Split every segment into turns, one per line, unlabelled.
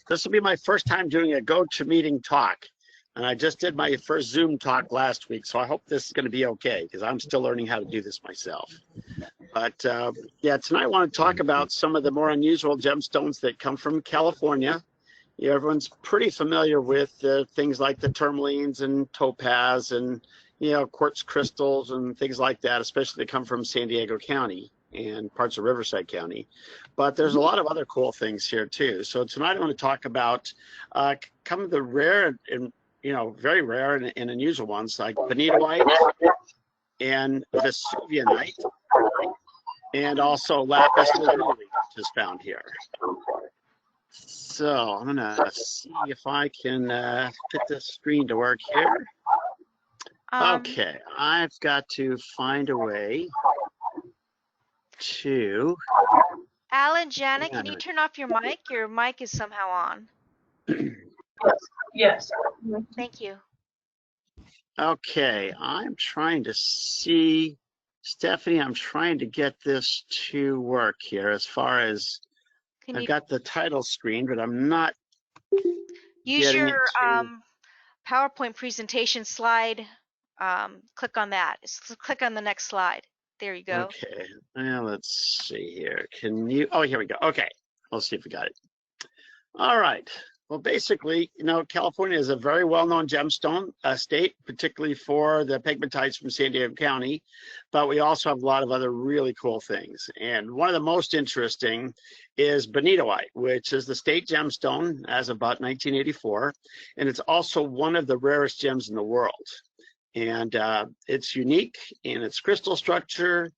This will be my first time doing a GoToMeeting talk. And I just did my first Zoom talk last week, so I hope this is going to be okay, because I'm still learning how to do this myself. But yeah, tonight I want to talk about some of the more unusual gemstones that come from California. Yeah, everyone's pretty familiar with things like the tourmalines and topaz and, you know, quartz crystals and things like that, especially that come from San Diego County and parts of Riverside County. But there's a lot of other cool things here too. So tonight I want to talk about some of the rare and, you know, very rare and unusual ones like bonitoite and Vesuvianite, and also lapis lazuli, which is found here. So I'm gonna see if I can get this screen to work here. Okay, I've got to find a way to.
Alan, Janet, can you turn off your mic? Your mic is somehow on.
Yes.
Thank you.
Okay, I'm trying to see, Stephanie, I'm trying to get this to work here as far as I've got the title screen, but I'm not
use your PowerPoint presentation slide. Click on that. Click on the next slide. There you go.
Okay, well, let's see here. Can you, oh, here we go. Okay, let's see if we got it. All right. Well, basically, you know, California is a very well-known gemstone state, particularly for the pegmatites from San Diego County, but we also have a lot of other really cool things. And one of the most interesting is bonitoite, which is the state gemstone as of about 1984, and it's also one of the rarest gems in the world. And it's unique in its crystal structure,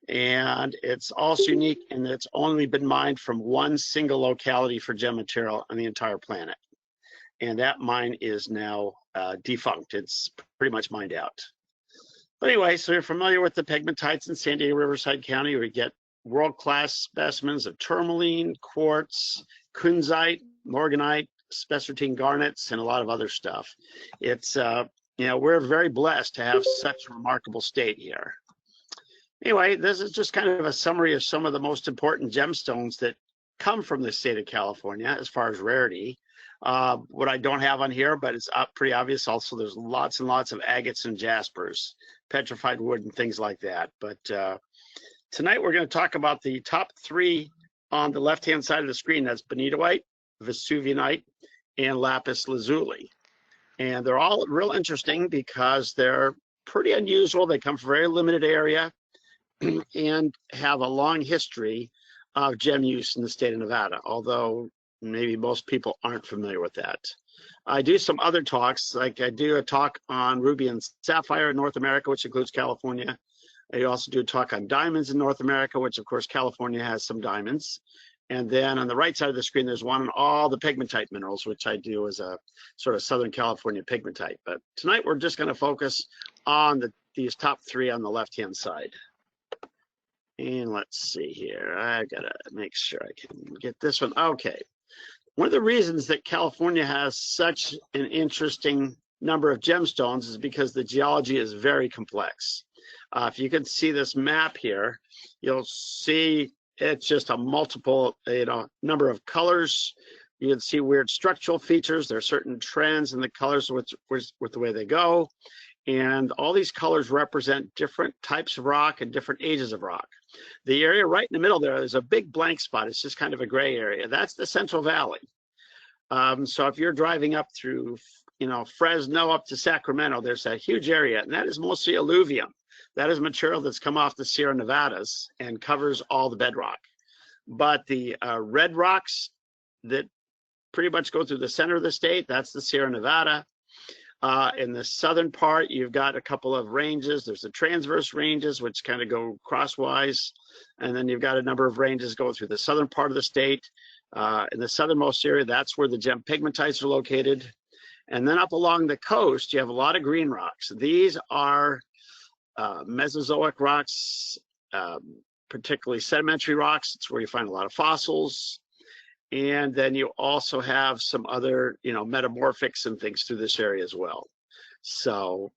and it's also unique in that it's only been mined from one single locality for gem material on the entire planet. And that mine is now defunct. It's pretty much mined out. But anyway, so you're familiar with the pegmatites in San Diego Riverside County. We get world-class specimens of tourmaline, quartz, kunzite, morganite, spessartine garnets, and a lot of other stuff. It's, you know, we're very blessed to have such a remarkable state here. Anyway, this is just kind of a summary of some of the most important gemstones that come from the state of California as far as rarity. What I don't have on here, but it's pretty obvious also, there's lots and lots of agates and jaspers, petrified wood and things like that. But tonight we're going to talk about the top three on the left-hand side of the screen. That's bonitoite, Vesuvianite, and lapis lazuli. And they're all real interesting because they're pretty unusual. They come from a very limited area and have a long history of gem use in the state of Nevada, although maybe most people aren't familiar with that. I do some other talks, like I do a talk on ruby and sapphire in North America, which includes California. I also do a talk on diamonds in North America, which of course California has some diamonds. And then on the right side of the screen, there's one on all the pegmatite minerals, which I do as a sort of Southern California pegmatite. But tonight we're just going to focus on these top three on the left-hand side. And let's see here. I gotta make sure I can get this one. Okay. One of the reasons that California has such an interesting number of gemstones is because the geology is very complex. If you can see this map here, you'll see it's just a multiple, you know, number of colors. You can see weird structural features. There are certain trends in the colors with the way they go. And all these colors represent different types of rock and different ages of rock. The area right in the middle there is a big blank spot. It's just kind of a gray area. That's the Central Valley. So if you're driving up through, you know, Fresno up to Sacramento, there's a huge area, and that is mostly alluvium. That is material that's come off the Sierra Nevadas and covers all the bedrock. But the red rocks that pretty much go through the center of the state, that's the Sierra Nevada. In the southern part, you've got a couple of ranges. There's the transverse ranges, which kind of go crosswise. And then you've got a number of ranges going through the southern part of the state. In the southernmost area, that's where the gem pegmatites are located. And then up along the coast, you have a lot of green rocks. These are Mesozoic rocks, particularly sedimentary rocks. It's where you find a lot of fossils. And then you also have some other, you know, metamorphics and things through this area as well. So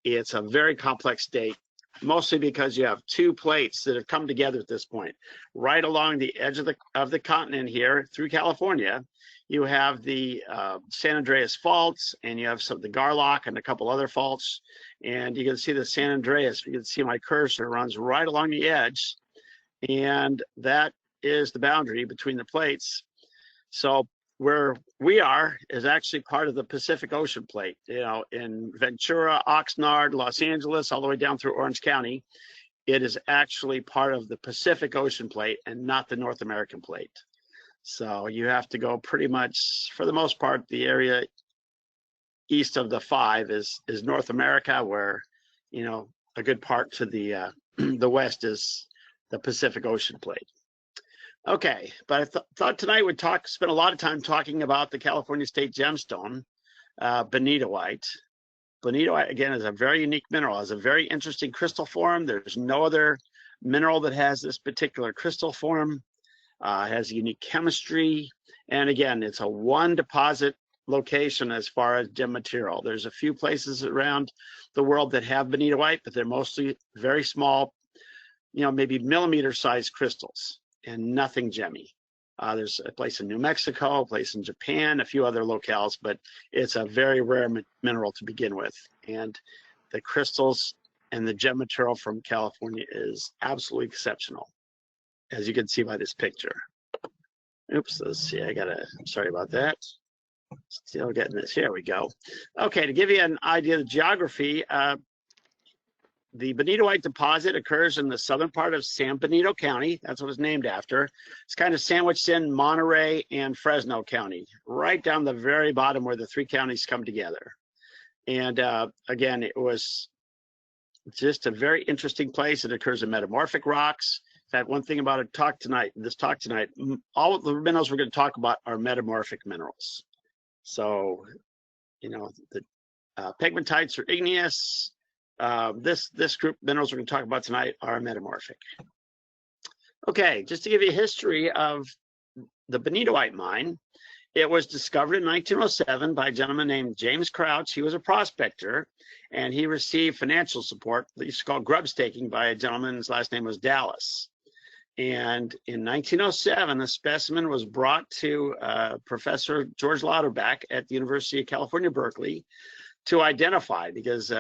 it's a very complex state, mostly because you have two plates that have come together at this point. Right along the edge of the continent here through California, you have the San Andreas faults, and you have some the Garlock and a couple other faults. And you can see the San Andreas. You can see my cursor runs right along the edge, and that is the boundary between the plates. So where we are is actually part of the Pacific Ocean plate. You know, in Ventura, Oxnard, Los Angeles, all the way down through Orange County, it is actually part of the Pacific Ocean plate and not the North American plate. So you have to go pretty much, for the most part, the area east of the 5 is North America, where, you know, a good part to the the west is the Pacific Ocean plate. Okay, but I thought tonight we'd spend a lot of time talking about the California State Gemstone, bonitoite. Bonitoite, again, is a very unique mineral. It has a very interesting crystal form. There's no other mineral that has this particular crystal form. It has unique chemistry. And again, it's a one deposit location as far as gem material. There's a few places around the world that have bonitoite, but they're mostly very small, you know, maybe millimeter sized crystals and nothing gemmy. There's a place in New Mexico, a place in Japan, a few other locales, but it's a very rare mineral to begin with. And the crystals and the gem material from California is absolutely exceptional, as you can see by this picture. Oops, let's see, sorry about that. Still getting this, here we go. Okay, to give you an idea of the geography, the bonitoite deposit occurs in the southern part of San Benito County. That's what it's named after. It's kind of sandwiched in Monterey and Fresno County, right down the very bottom where the 3 counties come together. And again, it was just a very interesting place. It occurs in metamorphic rocks. In fact, one thing about this talk tonight, all of the minerals we're going to talk about are metamorphic minerals. So, you know, the pegmatites are igneous. This group of minerals we're going to talk about tonight are metamorphic. Okay, just to give you a history of the bonitoite mine, it was discovered in 1907 by a gentleman named James Crouch. He was a prospector, and he received financial support, they used to call grub staking, by a gentleman whose last name was Dallas. And in 1907, a specimen was brought to Professor George Lauterbach at the University of California, Berkeley, to identify, because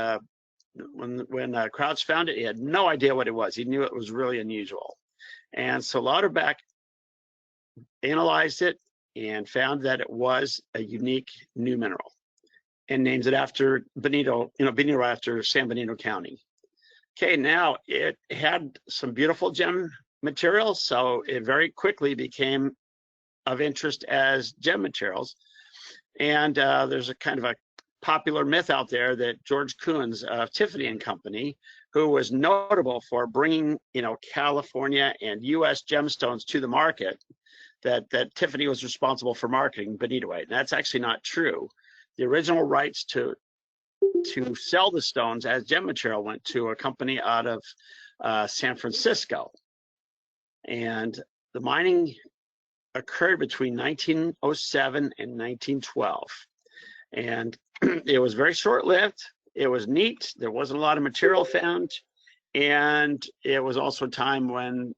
when Crouch found it, he had no idea what it was. He knew it was really unusual. And so Lauterbach analyzed it and found that it was a unique new mineral and names it after Benito, Benito after San Benito County. Okay, now it had some beautiful gem material, so it very quickly became of interest as gem materials. And there's a kind of a popular myth out there that George Coons of Tiffany & Company, who was notable for bringing, California and U.S. gemstones to the market, that Tiffany was responsible for marketing bonitoite. And that's actually not true. The original rights to sell the stones as gem material went to a company out of San Francisco. And the mining occurred between 1907 and 1912. And it was very short-lived. It was neat. There wasn't a lot of material found. And it was also a time when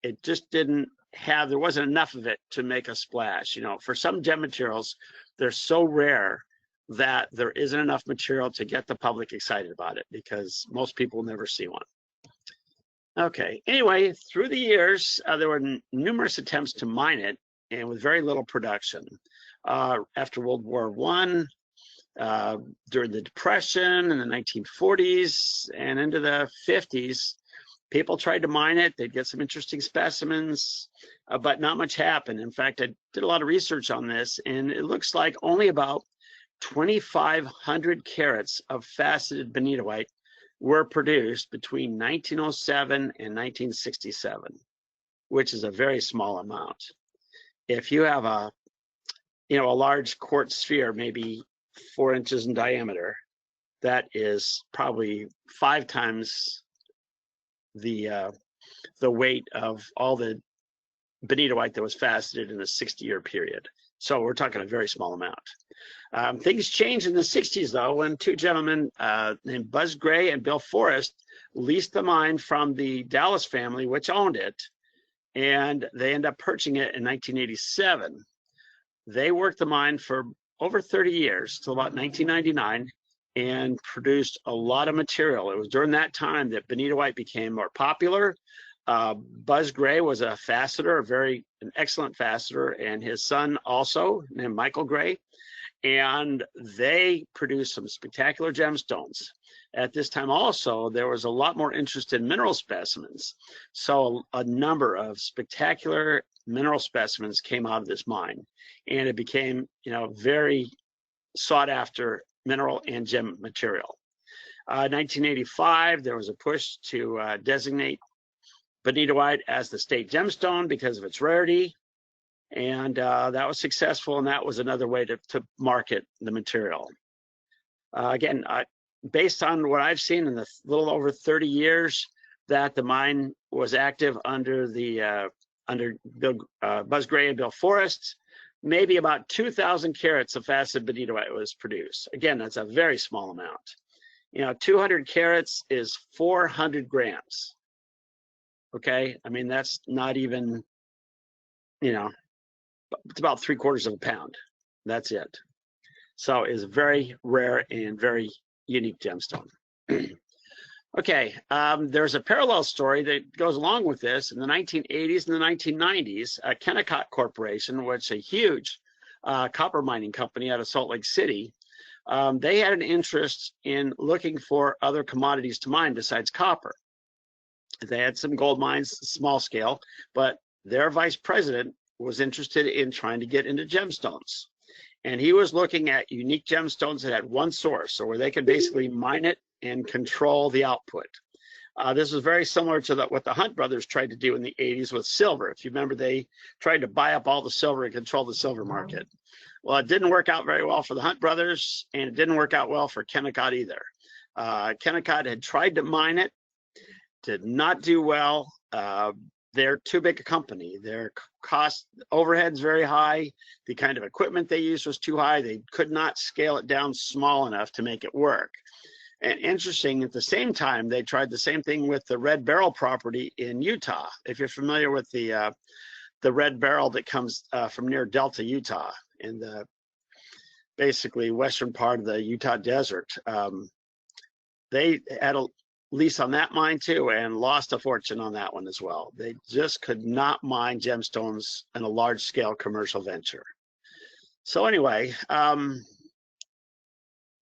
it just there wasn't enough of it to make a splash. For some gem materials, they're so rare that there isn't enough material to get the public excited about it, because most people never see one. Okay, anyway, through the years, there were numerous attempts to mine it, and with very little production. After World War I, during the Depression in the 1940s and into the 50s, people tried to mine it. They'd get some interesting specimens, but not much happened. In fact, I did a lot of research on this, and it looks like only about 2,500 carats of faceted bonitoite were produced between 1907 and 1967, which is a very small amount. If you have a large quartz sphere, maybe 4 inches in diameter, that is probably 5 times the weight of all the bonitoite that was faceted in a 60-year period. So we're talking a very small amount. Things changed in the 60s, though, when 2 gentlemen named Buzz Gray and Bill Forrest leased the mine from the Dallas family, which owned it, and they ended up purchasing it in 1987. they worked the mine for over 30 years, till about 1999, and produced a lot of material. It was during that time that bonitite became more popular. Buzz Gray was a faceter, an excellent faceter, and his son also, named Michael Gray, and they produced some spectacular gemstones. At this time also, there was a lot more interest in mineral specimens. So a number of spectacular mineral specimens came out of this mine, and it became, very sought after mineral and gem material. 1985, there was a push to designate bonitite as the state gemstone because of its rarity, and that was successful, and that was another way to market the material. Again, based on what I've seen in the little over 30 years that the mine was active under Buzz Gray and Bill Forrest, maybe about 2,000 carats of faceted bonitite was produced. Again, that's a very small amount. 200 carats is 400 grams. Okay, I mean, that's not even, it's about 3/4 of a pound. That's it. So it's very rare and very unique gemstone. Okay, there's a parallel story that goes along with this. In the 1980s and the 1990s, Kennecott Corporation, which is a huge copper mining company out of Salt Lake City, they had an interest in looking for other commodities to mine besides copper. They had some gold mines, small scale, but their vice president was interested in trying to get into gemstones. And he was looking at unique gemstones that had one source, so where they could basically mine it and control the output. This was very similar to what the Hunt brothers tried to do in the 80s with silver. If you remember, they tried to buy up all the silver and control the silver market. Well, it didn't work out very well for the Hunt brothers, and it didn't work out well for Kennecott either. Kennecott had tried to mine it, did not do well. They're too big a company. Their cost overhead's very high. The kind of equipment they used was too high. They could not scale it down small enough to make it work. And interesting, at the same time, they tried the same thing with the Red Barrel property in Utah. If you're familiar with the Red Barrel that comes from near Delta, Utah, in the basically western part of the Utah desert, they had a lease on that mine too and lost a fortune on that one as well. They just could not mine gemstones in a large scale commercial venture. So anyway,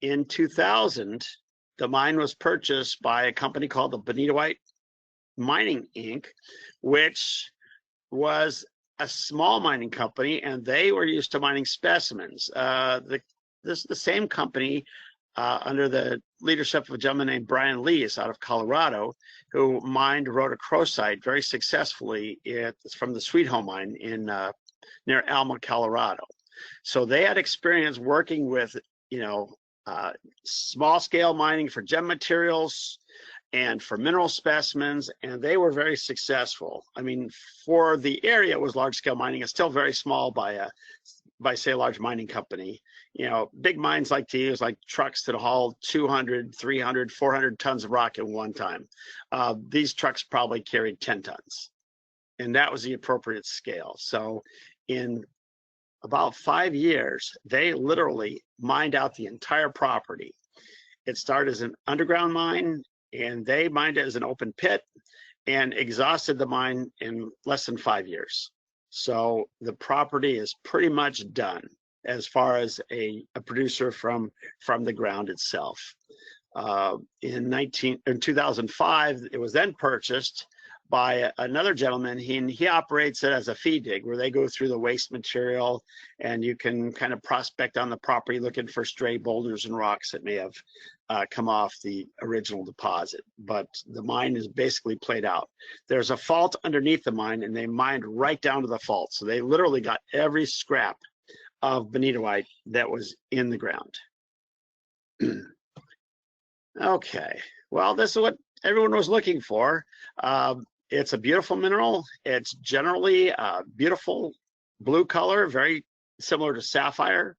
in 2000, the mine was purchased by a company called the Bonitite Mining Inc., which was a small mining company, and they were used to mining specimens. This is the same company under the leadership of a gentleman named Brian Lees out of Colorado, who mined rhodochrosite very successfully from the Sweet Home mine in near Alma, Colorado. So they had experience working with, small scale mining for gem materials and for mineral specimens, and they were very successful. I mean, for the area, it was large scale mining. It's still very small by say a large mining company. Big mines like to use like trucks that haul 200, 300, 400 tons of rock at one time. These trucks probably carried 10 tons, and that was the appropriate scale. So in about 5 years, they literally mined out the entire property. It started as an underground mine, and they mined it as an open pit and exhausted the mine in less than 5 years. So the property is pretty much done as far as a producer from the ground itself. In 2005, it was then purchased by another gentleman. He operates it as a feed dig, where they go through the waste material, and you can kind of prospect on the property looking for stray boulders and rocks that may have come off the original deposit. But the mine is basically played out. There's a fault underneath the mine, and they mined right down to the fault. So they literally got every scrap of bonitite that was in the ground. Okay, well, this is what everyone was looking for. It's a beautiful mineral. It's generally a beautiful blue color, very similar to sapphire.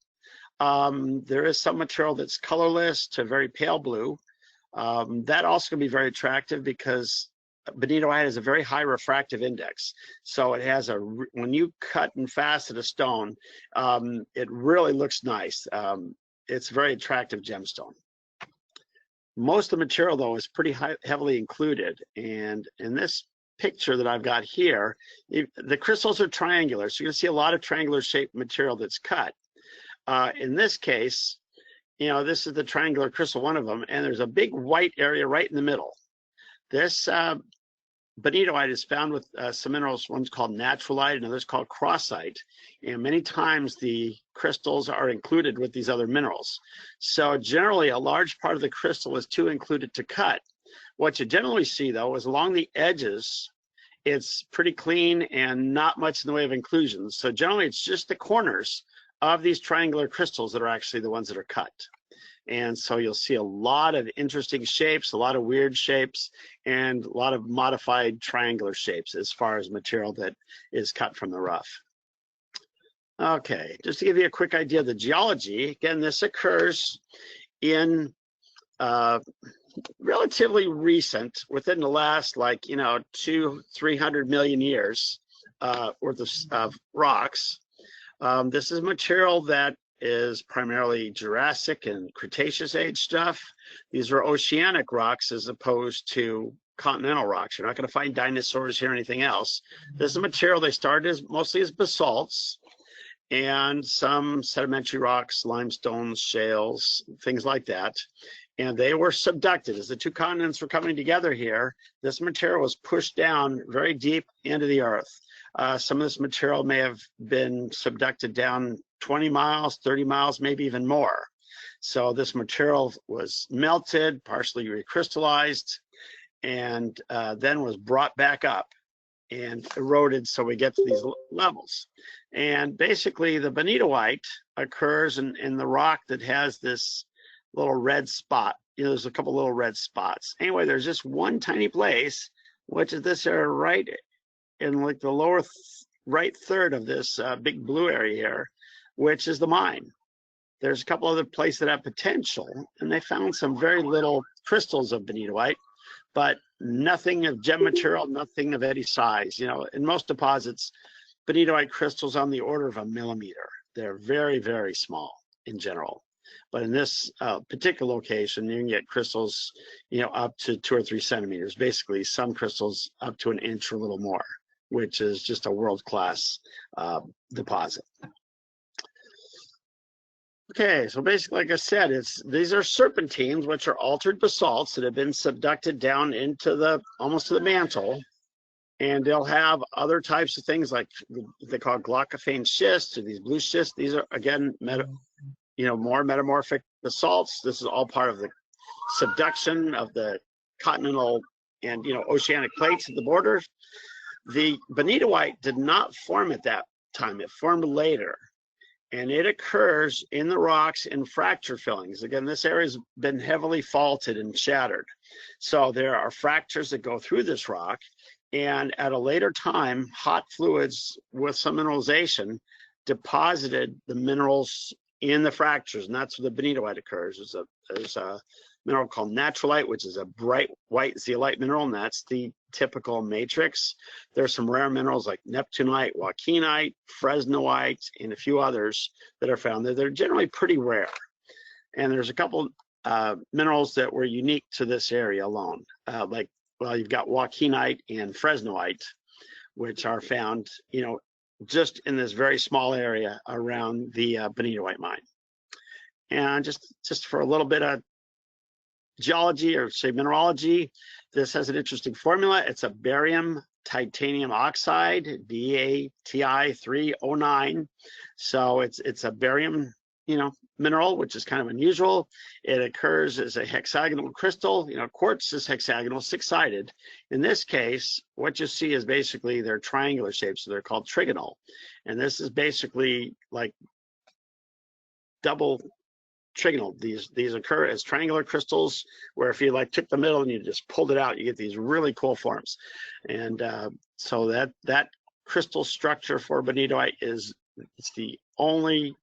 There is some material that's colorless to very pale blue. That also can be very attractive because benitoite has a very high refractive index. So it has when you cut and facet a stone, it really looks nice. It's a very attractive gemstone. Most of the material, though, is pretty heavily included. And in this picture that I've got here, the crystals are triangular. So you're going to see a lot of triangular shaped material that's cut. In this case, this is the triangular crystal, one of them, and there's a big white area right in the middle. This benitoite is found with some minerals, one's called naturalite and others called crossite. And many times the crystals are included with these other minerals. So generally a large part of the crystal is too included to cut. What you generally see though is along the edges, it's pretty clean and not much in the way of inclusions. So generally it's just the corners of these triangular crystals that are actually the ones that are cut. And so you'll see a lot of interesting shapes, a lot of weird shapes, and a lot of modified triangular shapes as far as material that is cut from the rough. Okay, just to give you a quick idea of the geology, again, this occurs in relatively recent, within the last 200-300 million years worth of rocks. This is material that is primarily Jurassic and Cretaceous age stuff. These are oceanic rocks as opposed to continental rocks. You're not going to find dinosaurs here or anything else. This is material they started mostly as basalts and some sedimentary rocks, limestones, shales, things like that. And they were subducted. As the two continents were coming together here, this material was pushed down very deep into the earth. Some of this material may have been subducted down 20 miles, 30 miles, maybe even more. So this material was melted, partially recrystallized, and then was brought back up and eroded, so we get to these levels. And basically the benitoite occurs in the rock that has this little red spot. There's a couple little red spots. Anyway, there's just one tiny place, which is this area right in like the lower right third of this big blue area here, which is the mine. There's a couple other places that have potential, and they found some very little crystals of benitoite, but nothing of gem material, nothing of any size. In most deposits, benitoite crystals on the order of a millimeter. They're very, very small in general. But in this particular location, you can get crystals, up to 2 or 3 centimeters. Basically, some crystals up to an inch or a little more, which is just a world-class deposit. Okay, so basically, like I said, these are serpentines, which are altered basalts that have been subducted down into almost to the mantle, and they'll have other types of things like they call glaucophane schists or these blue schists. These are again more metamorphic basalts. This is all part of the subduction of the continental and oceanic plates at the borders. The benitoite did not form at that time. It formed later. And it occurs in the rocks in fracture fillings. Again, this area has been heavily faulted and shattered. So there are fractures that go through this rock. And at a later time, hot fluids with some mineralization deposited the minerals in the fractures. And that's where the benitoite occurs. There's a mineral called naturalite, which is a bright white zeolite mineral, and that's the typical matrix. There's some rare minerals like neptunite, waukeanite, fresnoite, and a few others that are found there. They're generally pretty rare. And there's a couple minerals that were unique to this area alone. You've got waukeanite and fresnoite, which are found, just in this very small area around the benitoite mine. And just for a little bit of geology, or say mineralogy, this has an interesting formula. It's a barium titanium oxide, BaTi309. So it's a barium, mineral, which is kind of unusual. It occurs as a hexagonal crystal. Quartz is hexagonal, 6-sided. In this case, what you see is basically they're triangular shapes, so they're called trigonal. And this is basically like double trigonal. These occur as triangular crystals, where if you took the middle and you just pulled it out, you get these really cool forms. And so that crystal structure for benitoite it's the only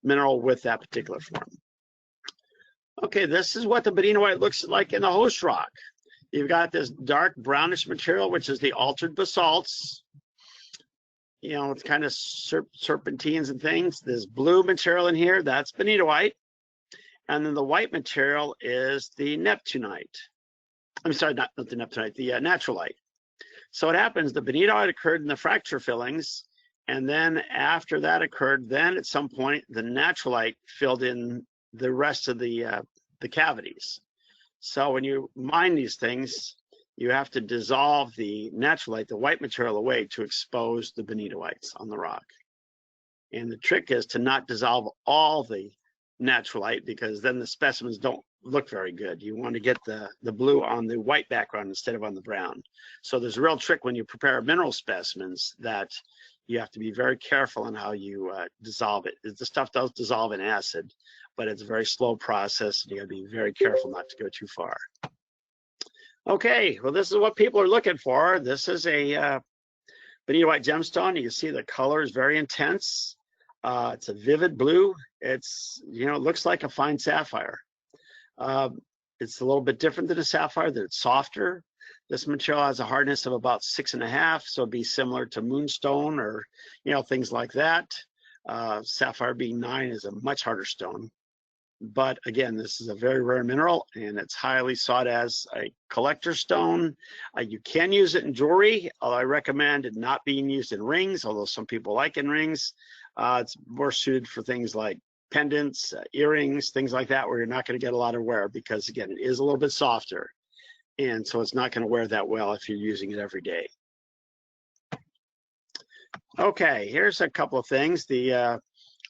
mineral with that particular form. Okay, this is what the benitoite looks like in the host rock. You've got this dark brownish material, which is the altered basalts. You know, it's kind of serpentines and things. This blue material in here, that's bonitite. And then the white material is the neptunite. I'm sorry, not the neptunite, the naturalite. So what happens, the bonitite occurred in the fracture fillings, and then after that occurred, then at some point, the naturalite filled in the rest of the cavities. So when you mine these things, you have to dissolve the naturalite, the white material, away to expose the bonitoites on the rock. And the trick is to not dissolve all the naturalite, because then the specimens don't look very good. You want to get the blue on the white background instead of on the brown. So there's a real trick when you prepare mineral specimens that you have to be very careful on how you dissolve it. The stuff does dissolve in acid, but it's a very slow process, and you got to be very careful not to go too far. Okay, well, this is what people are looking for. This is a bonitite gemstone. You can see the color is very intense. It's a vivid blue. It's, you know, it looks like a fine sapphire. It's a little bit different than a sapphire, that it's softer. This material has a hardness of about 6.5, so it'd be similar to moonstone or, you know, things like that. Sapphire being 9 is a much harder stone. But again, this is a very rare mineral, and it's highly sought as a collector stone. You can use it in jewelry, although I recommend it not being used in rings, although some people like in rings. It's more suited for things like pendants, earrings, things like that, where you're not going to get a lot of wear, because again, it is a little bit softer, and so it's not going to wear that well if you're using it every day. Okay, here's a couple of things. The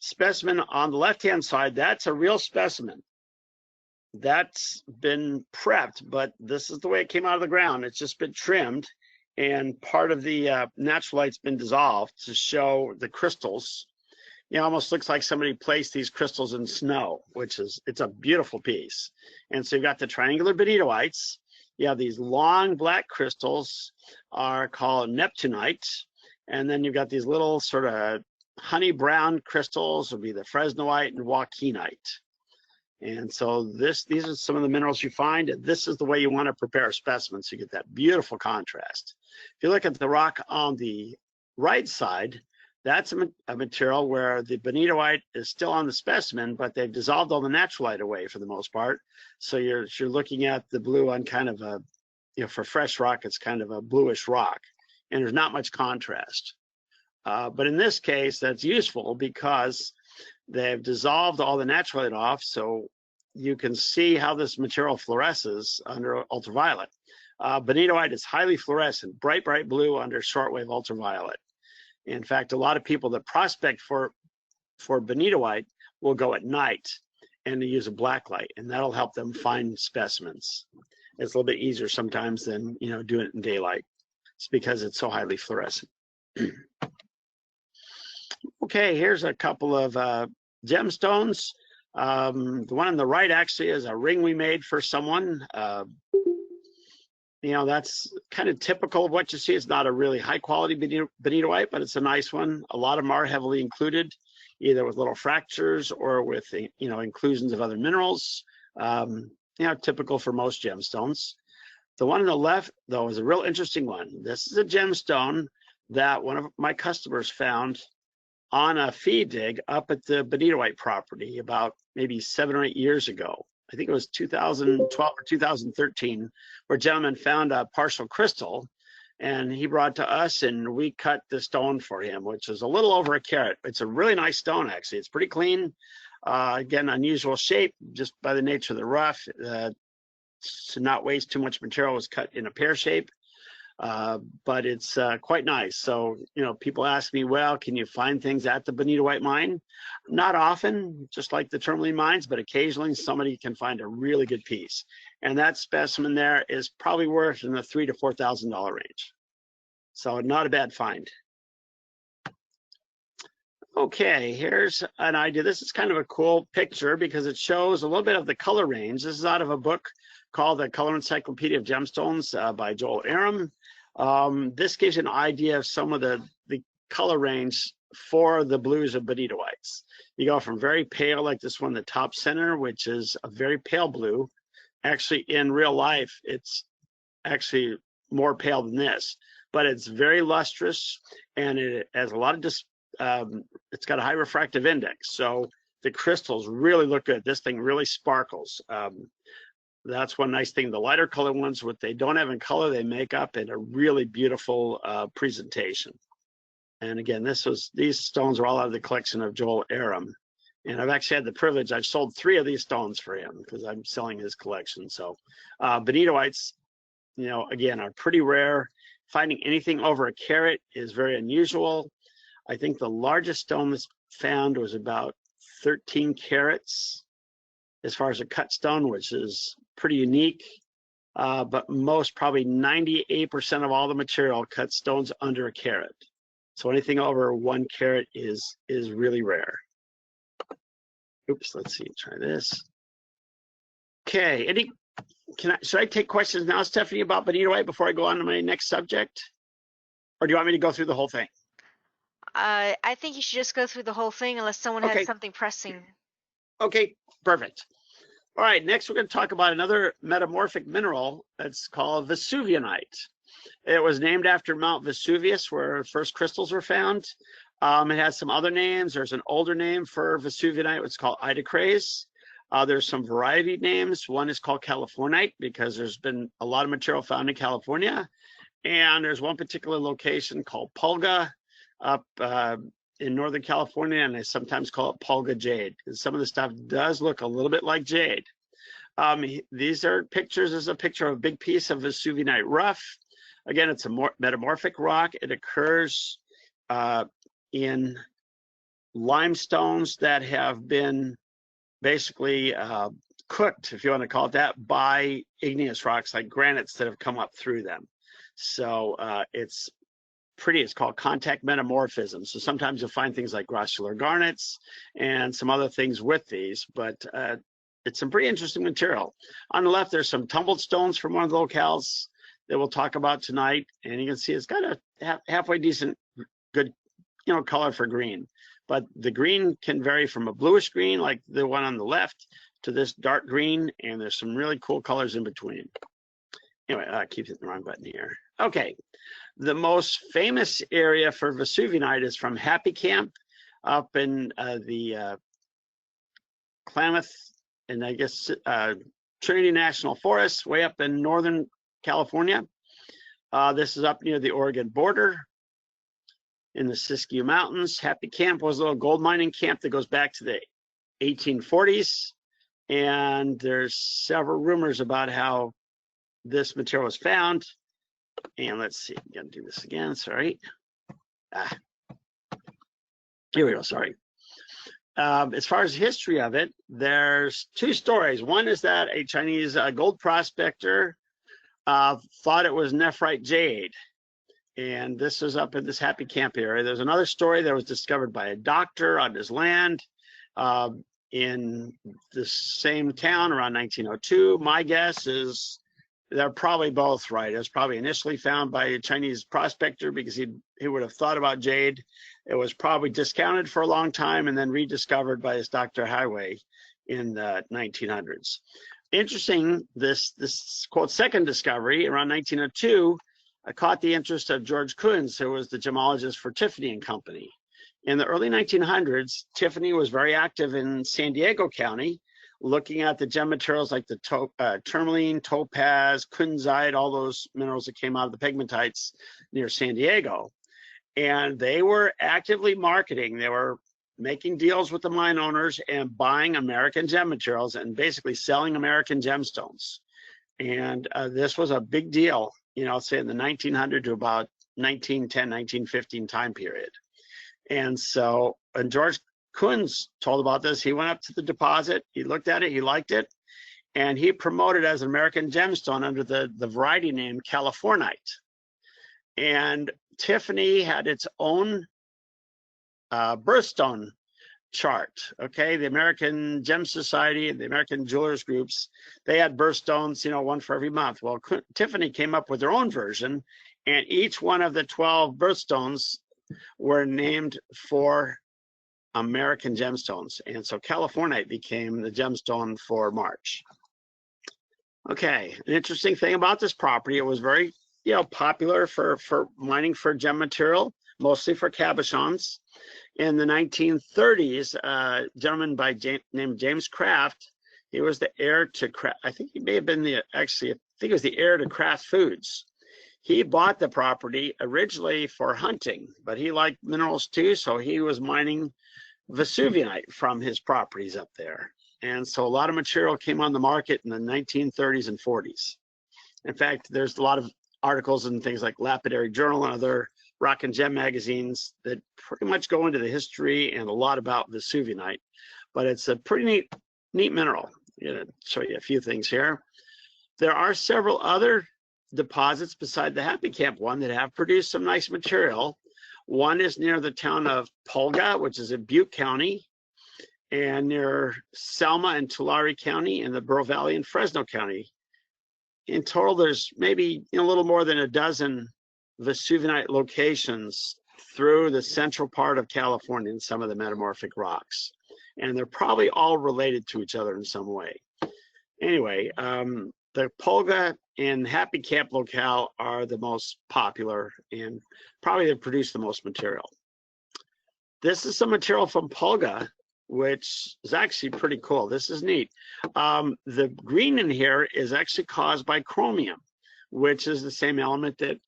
specimen on the left-hand side, that's a real specimen. That's been prepped, but this is the way it came out of the ground. It's just been trimmed, and part of the naturalite's been dissolved to show the crystals. It almost looks like somebody placed these crystals in snow, which is, it's a beautiful piece. And so you've got the triangular bonitoites. You have these long black crystals are called neptunite. And then you've got these little sort of honey brown crystals would be the fresnoite and joaquinite. And so these are some of the minerals you find. This is the way you want to prepare a specimen, so you get that beautiful contrast. If you look at the rock on the right side, that's a material where the bonitoite is still on the specimen, but they've dissolved all the naturalite away for the most part. So you're looking at the blue on kind of a, you know, for fresh rock, it's kind of a bluish rock, and there's not much contrast. But in this case, that's useful because they've dissolved all the naturalite off, so you can see how this material fluoresces under ultraviolet. Bonitoite is highly fluorescent, bright blue under shortwave ultraviolet. In fact, a lot of people that prospect for bonitoite will go at night and they use a black light, and that'll help them find specimens. It's a little bit easier sometimes than, you know, doing it in daylight. It's because it's so highly fluorescent. Okay, here's a couple of gemstones. The one on the right actually is a ring we made for someone. You know, that's kind of typical of what you see. It's not a really high quality bonitoite, but it's a nice one. A lot of them are heavily included, either with little fractures or with, you know, inclusions of other minerals. You know, typical for most gemstones. The one on the left, though, is a real interesting one. This is a gemstone that one of my customers found on a feed dig up at the bonitoite property about maybe 7 or 8 years ago. I think it was 2012 or 2013, where a gentleman found a partial crystal, and he brought it to us, and we cut the stone for him, which is a little over a carat. It's a really nice stone, actually. It's pretty clean. Again, unusual shape, just by the nature of the rough. To not waste too much material, was cut in a pear shape. But it's quite nice. So, you know, people ask me, well, can you find things at the bonitite mine? Not often, just like the tourmaline mines, but occasionally somebody can find a really good piece. And that specimen there is probably worth in the $3,000 to $4,000 range. So not a bad find. Okay, here's an idea. This is kind of a cool picture because it shows a little bit of the color range. This is out of a book called The Color Encyclopedia of Gemstones by Joel Aram. This gives you an idea of some of the color range for the blues of bonitoites. You go from very pale, like this one, the top center, which is a very pale blue. Actually, in real life, it's actually more pale than this, but it's very lustrous, and it has a lot of it's got a high refractive index, so the crystals really look good. This thing really sparkles. That's one nice thing. The lighter color ones, what they don't have in color, they make up in a really beautiful presentation. And again, these stones are all out of the collection of Joel Aram. And I've actually had the privilege, I've sold 3 of these stones for him because I'm selling his collection. So bonitoites, you know, again, are pretty rare. Finding anything over a carat is very unusual. I think the largest stone that's found was about 13 carats as far as a cut stone, which is pretty unique. But most, probably 98% of all the material cut stones under a carat. So anything over 1 carat is really rare. Oops, let's see, try this. Okay, should I take questions now, Stephanie, about bonitoite before I go on to my next subject? Or do you want me to go through the whole thing?
I think you should just go through the whole thing unless someone has something pressing.
Okay, perfect. All right, next we're going to talk about another metamorphic mineral that's called Vesuvianite. It was named after Mount Vesuvius, where first crystals were found. It has some other names. There's an older name for Vesuvianite, it's called Idocrase. There's some variety names. One is called Californite because there's been a lot of material found in California. And there's one particular location called Pulga up in Northern California, and they sometimes call it Pulga jade because some of the stuff does look a little bit like jade. These are pictures. This is a picture of a big piece of Vesuvianite rough. Again, it's a metamorphic rock. It occurs in limestones that have been basically cooked, if you want to call it that, by igneous rocks like granites that have come up through them. So it's called contact metamorphism. So sometimes you'll find things like grossular garnets and some other things with these, but it's some pretty interesting material. On the left, there's some tumbled stones from one of the locales that we'll talk about tonight. And you can see it's got a halfway decent, good, you know, color for green. But the green can vary from a bluish green, like the one on the left, to this dark green. And there's some really cool colors in between. Anyway, I keep hitting the wrong button here. Okay, the most famous area for Vesuvianite is from Happy Camp up in the Klamath and I guess Trinity National Forest, way up in Northern California. This is up near the Oregon border in the Siskiyou Mountains. Happy Camp was a little gold mining camp that goes back to the 1840s. And there's several rumors about how this material was found. And let's see, I'm gonna do this again, sorry. Here we go, sorry. As far as history of it, there's 2 stories. One is that a Chinese gold prospector thought it was nephrite jade. And this is up in this Happy Camp area. There's another story that was discovered by a doctor on his land in the same town around 1902. My guess is they're probably both right. It was probably initially found by a Chinese prospector because he would have thought about jade. It was probably discounted for a long time and then rediscovered by his Dr. Highway in the 1900s. Interesting, this quote second discovery around 1902 caught the interest of George Kunz, who was the gemologist for Tiffany and Company. In the early 1900s, Tiffany was very active in San Diego County, looking at the gem materials like the tourmaline, topaz, kunzite, all those minerals that came out of the pegmatites near San Diego. And they were actively marketing. They were making deals with the mine owners and buying American gem materials and basically selling American gemstones. And this was a big deal, you know, say in the 1900 to about 1910, 1915 time period. And so, and George Kunz told about this. He went up to the deposit, he looked at it, he liked it, and he promoted it as an American gemstone under the variety name Californite. And Tiffany had its own birthstone chart. Okay, the American Gem Society and the American Jewelers Groups, they had birthstones, you know, one for every month. Well, Tiffany came up with their own version, and each one of the 12 birthstones were named for American gemstones. And so Californite became the gemstone for March. Okay, an interesting thing about this property, it was very, popular for mining for gem material, mostly for cabochons. In the 1930s, a gentleman named James Kraft, he was the heir to Kraft. I think he may have been I think he was the heir to Kraft Foods. He bought the property originally for hunting, but he liked minerals too, so he was mining Vesuvianite from his properties up there. And so a lot of material came on the market in the 1930s and 40s. In fact, there's a lot of articles and things like Lapidary Journal and other rock and gem magazines that pretty much go into the history and a lot about Vesuvianite. But it's a pretty neat mineral. I'm going to show you a few things here. There are several other deposits beside the Happy Camp one that have produced some nice material. One is near the town of Pulga, which is in Butte County, and near Selma and Tulare County in the Burro Valley and Fresno County. In total, there's maybe a little more than a dozen Vesuvianite locations through the central part of California in some of the metamorphic rocks. And they're probably all related to each other in some way. Anyway, the Pulga and Happy Camp locale are the most popular and probably they produce the most material. This is some material from Pulga, which is actually pretty cool. This is neat. The green in here is actually caused by chromium, which is the same element that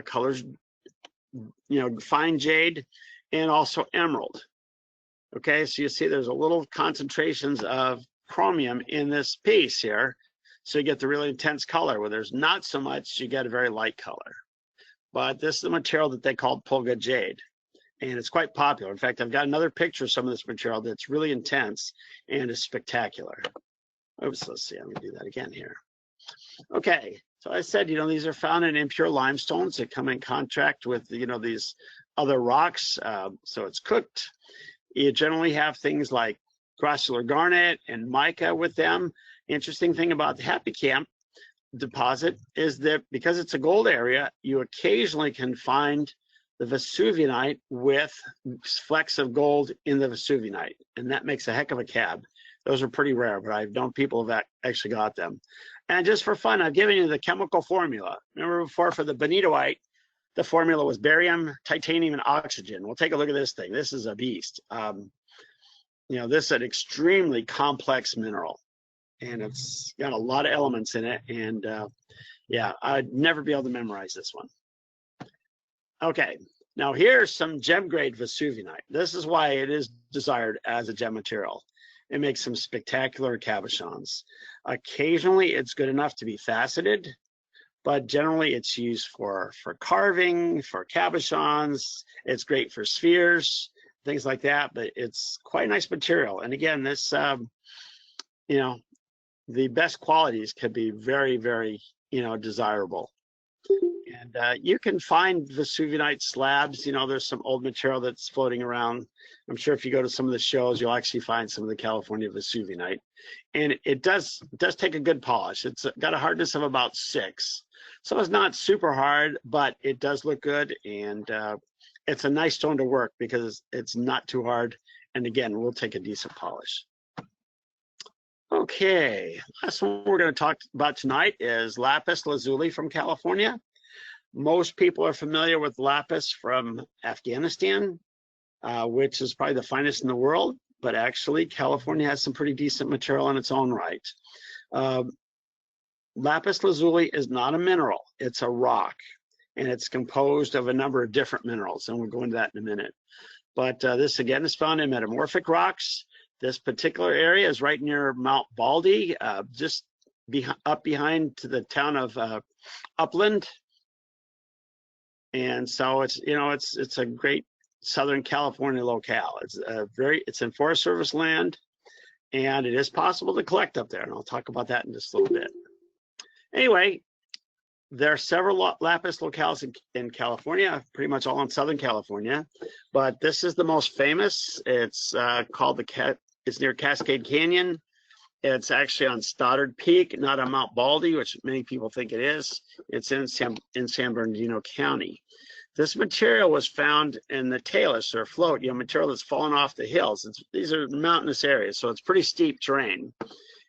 colors, fine jade and also emerald. Okay, so you see there's a little concentrations of chromium in this piece here. So you get the really intense color. Where there's not so much, you get a very light color. But this is the material that they called Pulga jade. And it's quite popular. In fact, I've got another picture of some of this material that's really intense and is spectacular. Oops, let's see, I'm gonna do that again here. Okay, so I said, these are found in impure limestones that come in contact with, these other rocks. So it's cooked. You generally have things like grossular garnet and mica with them. Interesting thing about the Happy Camp deposit is that because it's a gold area, you occasionally can find the Vesuvianite with flecks of gold in the Vesuvianite, and that makes a heck of a cab. Those are pretty rare, but I've known people have actually got them. And just for fun, I've given you the chemical formula. Remember before for the bonitoite, the formula was barium, titanium, and oxygen. We'll take a look at this thing. This is a beast. This is an extremely complex mineral, and it's got a lot of elements in it. And yeah, I'd never be able to memorize this one. Okay, now here's some gem grade Vesuvianite. This is why it is desired as a gem material. It makes some spectacular cabochons. Occasionally it's good enough to be faceted, but generally it's used for carving, for cabochons. It's great for spheres, things like that, but it's quite a nice material. And again, this, the best qualities could be very, very, desirable. And you can find Vesuvianite slabs. There's some old material that's floating around. I'm sure if you go to some of the shows, you'll actually find some of the California Vesuvianite. And it does take a good polish. It's got a hardness of about 6. So it's not super hard, but it does look good. And it's a nice stone to work because it's not too hard. And again, we'll take a decent polish. Okay, last one we're going to talk about tonight is lapis lazuli from California. Most people are familiar with lapis from Afghanistan, which is probably the finest in the world, but actually California has some pretty decent material in its own right. Lapis lazuli is not a mineral, it's a rock, and it's composed of a number of different minerals, and we'll go into that in a minute. But this again is found in metamorphic rocks. This particular area is right near Mount Baldy, just up behind to the town of Upland. And so it's it's a great Southern California locale. It's in Forest Service land, and it is possible to collect up there, and I'll talk about that in just a little bit. Anyway, there are several lapis locales in California, pretty much all in Southern California, but this is the most famous. It's called it's near Cascade Canyon. It's actually on Stoddard Peak, not on Mount Baldy, which many people think it is. It's in San Bernardino County. This material was found in the talus or float, material that's fallen off the hills. These are mountainous areas, so it's pretty steep terrain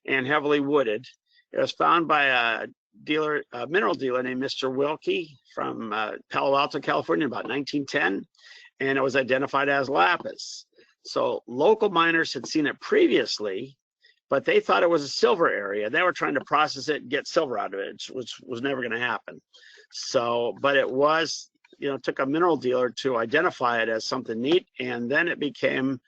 and heavily wooded. It was found by a dealer, a mineral dealer named Mr. Wilkie from Palo Alto, California, about 1910, and it was identified as lapis. So local miners had seen it previously, but they thought it was a silver area. They were trying to process it and get silver out of it, which was never going to happen. So, but it was, you know, it took a mineral dealer to identify it as something neat, and then it became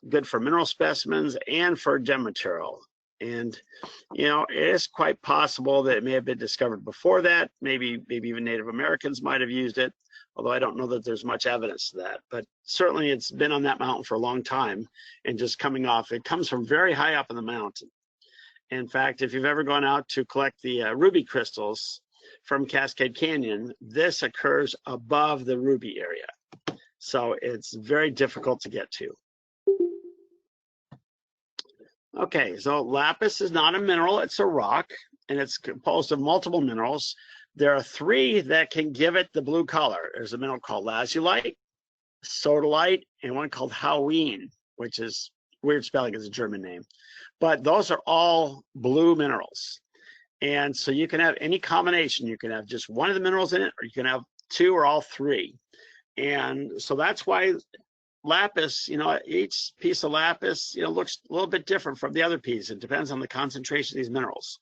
good for mineral specimens and for gem material. And, you know, it is quite possible that it may have been discovered before that. Maybe even Native Americans might have used it, although I don't know that there's much evidence to that. But certainly it's been on that mountain for a long time and just coming off. It comes from very high up in the mountain. In fact, if you've ever gone out to collect the ruby crystals from Cascade Canyon, this occurs above the ruby area. So it's very difficult to get to. Okay, so lapis is not a mineral, it's a rock, and it's composed of multiple minerals. There are three that can give it the blue color. There's a mineral called lazulite, sodalite, and one called hauene, which is weird spelling, it's a German name. But those are all blue minerals. And so you can have any combination. You can have just one of the minerals in it, or you can have two or all three. And so that's why lapis, you know, each piece of lapis, you know, looks a little bit different from the other piece. It depends on the concentration of these minerals.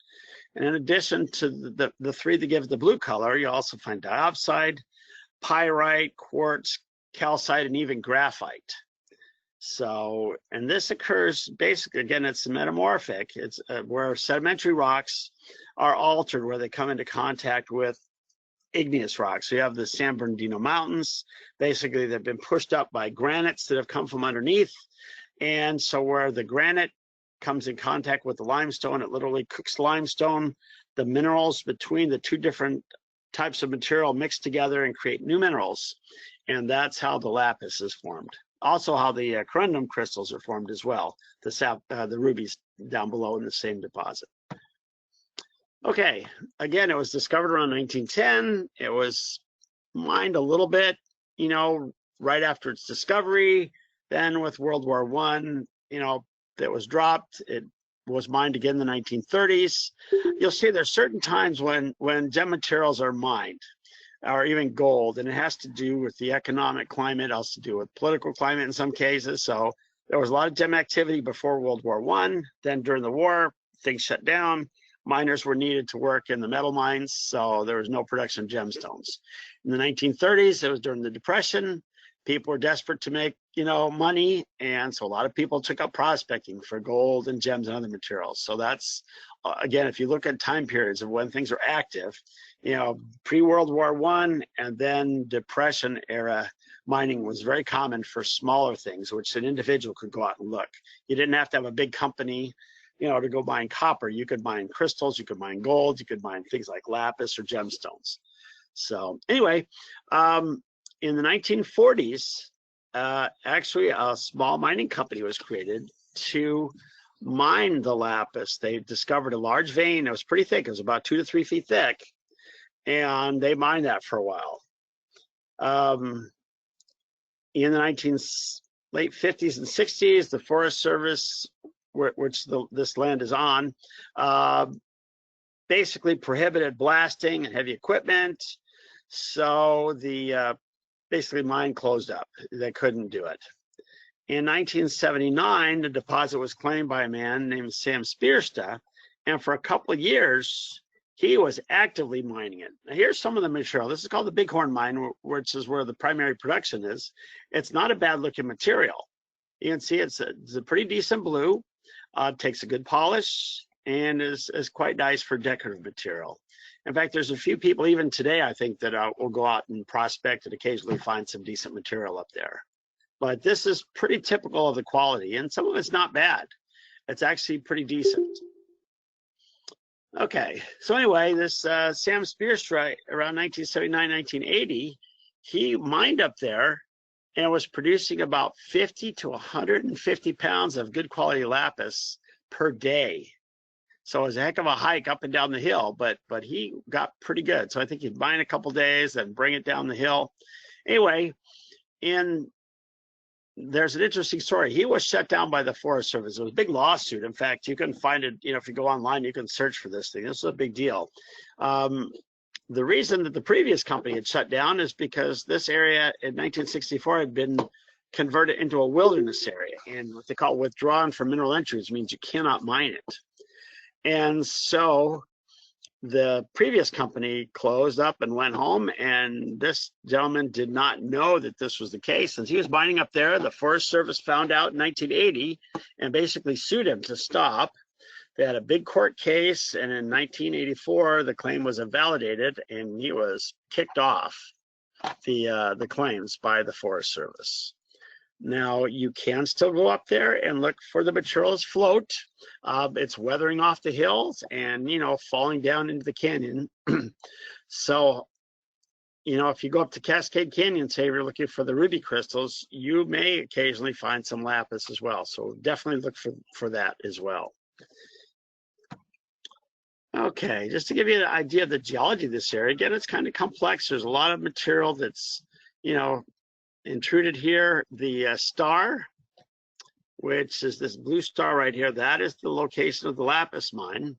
And in addition to the three that give the blue color, you also find diopside, pyrite, quartz, calcite, and even graphite. So, and this occurs basically, again, it's metamorphic. It's where sedimentary rocks are altered, where they come into contact with igneous rocks. So you have the San Bernardino Mountains. Basically, they've been pushed up by granites that have come from underneath. And so where the granite comes in contact with the limestone, it literally cooks limestone. The minerals between the two different types of material mix together and create new minerals. And that's how the lapis is formed. Also how the corundum crystals are formed as well, the rubies down below in the same deposit. Okay, again, it was discovered around 1910. It was mined a little bit, you know, right after its discovery. Then with World War I, you know, it was dropped. It was mined again in the 1930s. You'll see there's certain times when gem materials are mined, or even gold, and it has to do with the economic climate, also to do with political climate in some cases. So there was a lot of gem activity before World War I. Then during the war, things shut down. Miners were needed to work in the metal mines, so there was no production of gemstones. In the 1930s, it was during the Depression. People were desperate to make, you know, money, and so a lot of people took up prospecting for gold and gems and other materials. So that's, again, if you look at time periods of when things are active, you know, pre-World War I and then Depression era mining was very common for smaller things, which an individual could go out and look. You didn't have to have a big company, you know, to go mine copper. You could mine crystals, you could mine gold, you could mine things like lapis or gemstones. So anyway, in the 1940s, actually a small mining company was created to mine the lapis. They discovered a large vein. It was pretty thick. It was about 2 to 3 feet thick. And they mined that for a while. In the late 50s and 60s, the Forest Service, which this land is on, basically prohibited blasting and heavy equipment. So the basically mine closed up. They couldn't do it. In 1979, the deposit was claimed by a man named Sam Spiersta, and for a couple of years, he was actively mining it. Now, here's some of the material. This is called the Bighorn Mine, which is where the primary production is. It's not a bad-looking material. You can see it's a pretty decent blue. Takes a good polish and is quite nice for decorative material. In fact, there's a few people even today, I think, that will go out and prospect and occasionally find some decent material up there. But this is pretty typical of the quality, and some of it's not bad. It's actually pretty decent. Okay, so anyway, this Sam Spiersta, around 1979, 1980, he mined up there and was producing about 50 to 150 pounds of good quality lapis per day. So it was a heck of a hike up and down the hill, but he got pretty good. So I think he'd mine a couple days and bring it down the hill. Anyway, in there's an interesting story. He was shut down by the Forest Service. It was a big lawsuit. In fact, you can find it, if you go online, you can search for this thing. This is a big deal. The reason that the previous company had shut down is because this area in 1964 had been converted into a wilderness area, and what they call withdrawn from mineral entries means you cannot mine it. And so the previous company closed up and went home, and this gentleman did not know that this was the case. Since he was mining up there, the Forest Service found out in 1980 and basically sued him to stop. They had a big court case, and in 1984 the claim was invalidated, and he was kicked off the claims by the Forest Service. Now, you can still go up there and look for the materials float. It's weathering off the hills and, falling down into the canyon. So, if you go up to Cascade Canyon, say you're looking for the ruby crystals, you may occasionally find some lapis as well. So definitely look for that as well. Okay, just to give you an idea of the geology of this area, again, it's kind of complex. There's a lot of material that's, intruded here. The star, which is this blue star right here, that is the location of the lapis mine.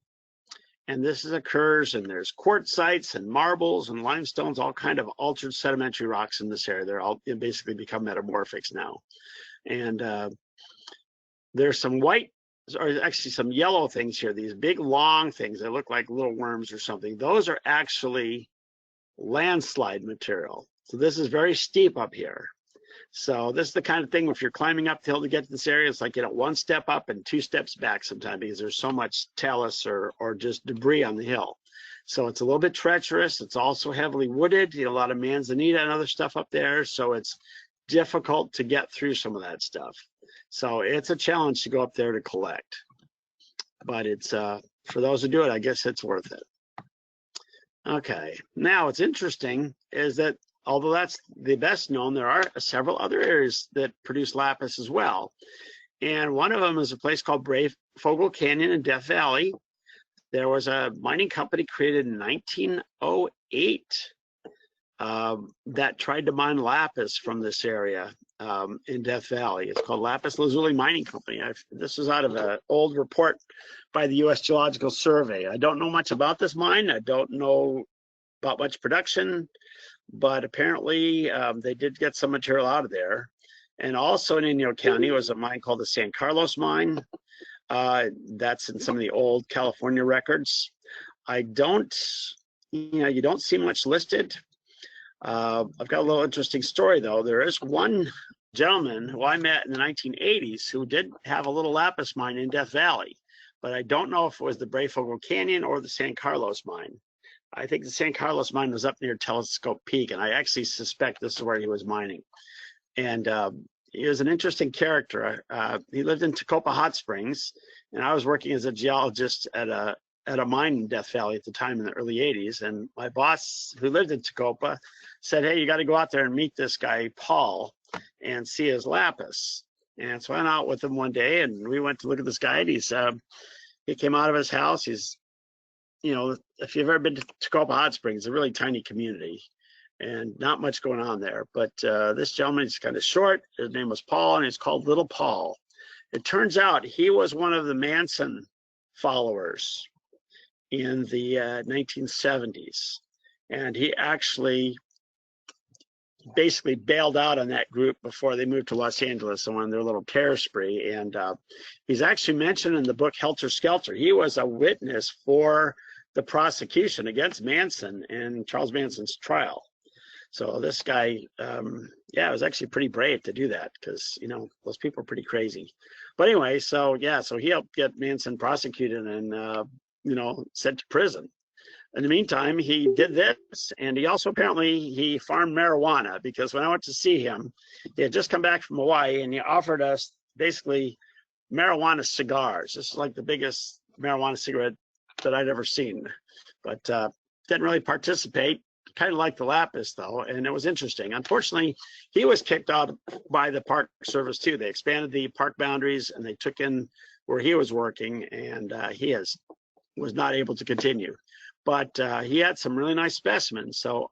And this occurs, and there's quartzites and marbles and limestones, all kind of altered sedimentary rocks in this area. They're all basically become metamorphics now. And there's some white, or actually some yellow things here, these big long things that look like little worms or something. Those are actually landslide material. So this is very steep up here. So this is the kind of thing, if you're climbing up the hill to get to this area, it's like, one step up and 2 steps back sometimes, because there's so much talus or just debris on the hill. So it's a little bit treacherous. It's also heavily wooded, a lot of manzanita and other stuff up there. So it's difficult to get through some of that stuff. So it's a challenge to go up there to collect. But it's, for those who do it, I guess it's worth it. Okay, now what's interesting is that although that's the best known, there are several other areas that produce lapis as well. And one of them is a place called Brayfogle Canyon in Death Valley. There was a mining company created in 1908 that tried to mine lapis from this area in Death Valley. It's called Lapis Lazuli Mining Company. This is out of an old report by the U.S. Geological Survey. I don't know much about this mine. I don't know about much production, but apparently they did get some material out of there. And also in Inyo County was a mine called the San Carlos mine. That's in some of the old California records. You don't see much listed. I've got a little interesting story though. There is one gentleman who I met in the 1980s who did have a little lapis mine in Death Valley, but I don't know if it was the Brayfogle Canyon or the San Carlos mine. I think the San Carlos mine was up near Telescope Peak, and I actually suspect this is where he was mining. And he was an interesting character. He lived in Tacoma Hot Springs, and I was working as a geologist at a mine in Death Valley at the time in the early 80s. And my boss, who lived in Tacoma, said, hey, you got to go out there and meet this guy, Paul, and see his lapis. And so I went out with him one day, and we went to look at this guy. And he came out of his house. He's, if you've ever been to Tacoma Hot Springs, it's a really tiny community and not much going on there. But this gentleman is kind of short. His name was Paul, and he's called Little Paul. It turns out he was one of the Manson followers in the 1970s. And he actually basically bailed out on that group before they moved to Los Angeles on their little terror spree. And he's actually mentioned in the book Helter Skelter. He was a witness for the prosecution against Manson in Charles Manson's trial. So this guy, it was actually pretty brave to do that, because, those people are pretty crazy. But anyway, so he helped get Manson prosecuted and, sent to prison. In the meantime, he did this, and he also he farmed marijuana, because when I went to see him, he had just come back from Hawaii, and he offered us basically marijuana cigars. This is like the biggest marijuana cigarette that I'd ever seen, but didn't really participate. Kind of like the lapis though, and it was interesting. Unfortunately, he was kicked out by the Park Service too. They expanded the park boundaries, and they took in where he was working, and was not able to continue. But he had some really nice specimens. So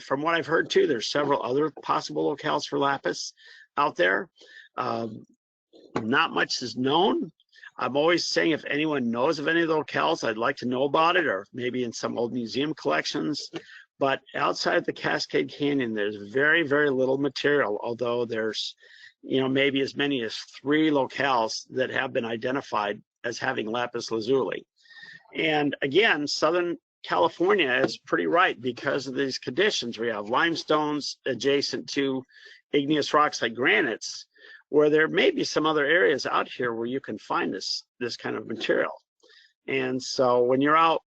from what I've heard too, there's several other possible locales for lapis. out there. Not much is known. I'm always saying if anyone knows of any of the locales, I'd like to know about it, or maybe in some old museum collections. But outside the Cascade Canyon, there's very, very little material, although there's, maybe as many as 3 locales that have been identified as having lapis lazuli. And again, Southern California is pretty right because of these conditions. We have limestones adjacent to igneous rocks like granites, where there may be some other areas out here where you can find this kind of material. And so when you're out,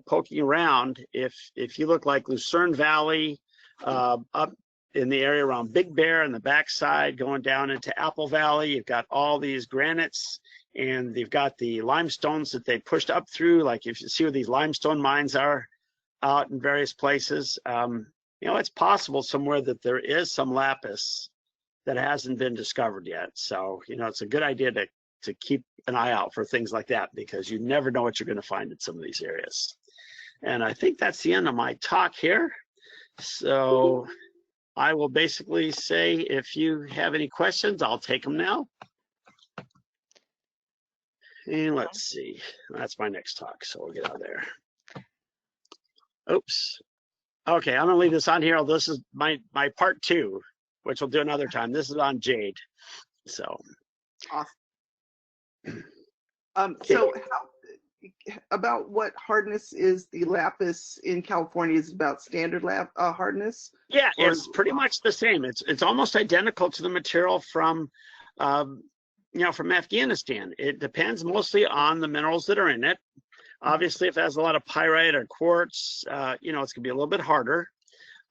poking around, if you look like Lucerne Valley, up in the area around Big Bear and the backside, going down into Apple Valley, you've got all these granites, and they've got the limestones that they pushed up through. Like if you see where these limestone mines are out in various places, it's possible somewhere that there is some lapis that hasn't been discovered yet. So, it's a good idea to keep an eye out for things like that, because you never know what you're going to find in some of these areas. And I think that's the end of my talk here. So I will basically say, if you have any questions, I'll take them now. And let's see, that's my next talk, so we'll get out of there. Oops. Okay, I'm gonna leave this on here. This is my part 2, which we'll do another time. This is on jade. So
awesome. So about what hardness is the lapis in California? Is it about standard hardness?
Yeah, it's pretty much the same. It's almost identical to the material from from Afghanistan. It depends mostly on the minerals that are in it. Obviously, if it has a lot of pyrite or quartz, it's gonna be a little bit harder.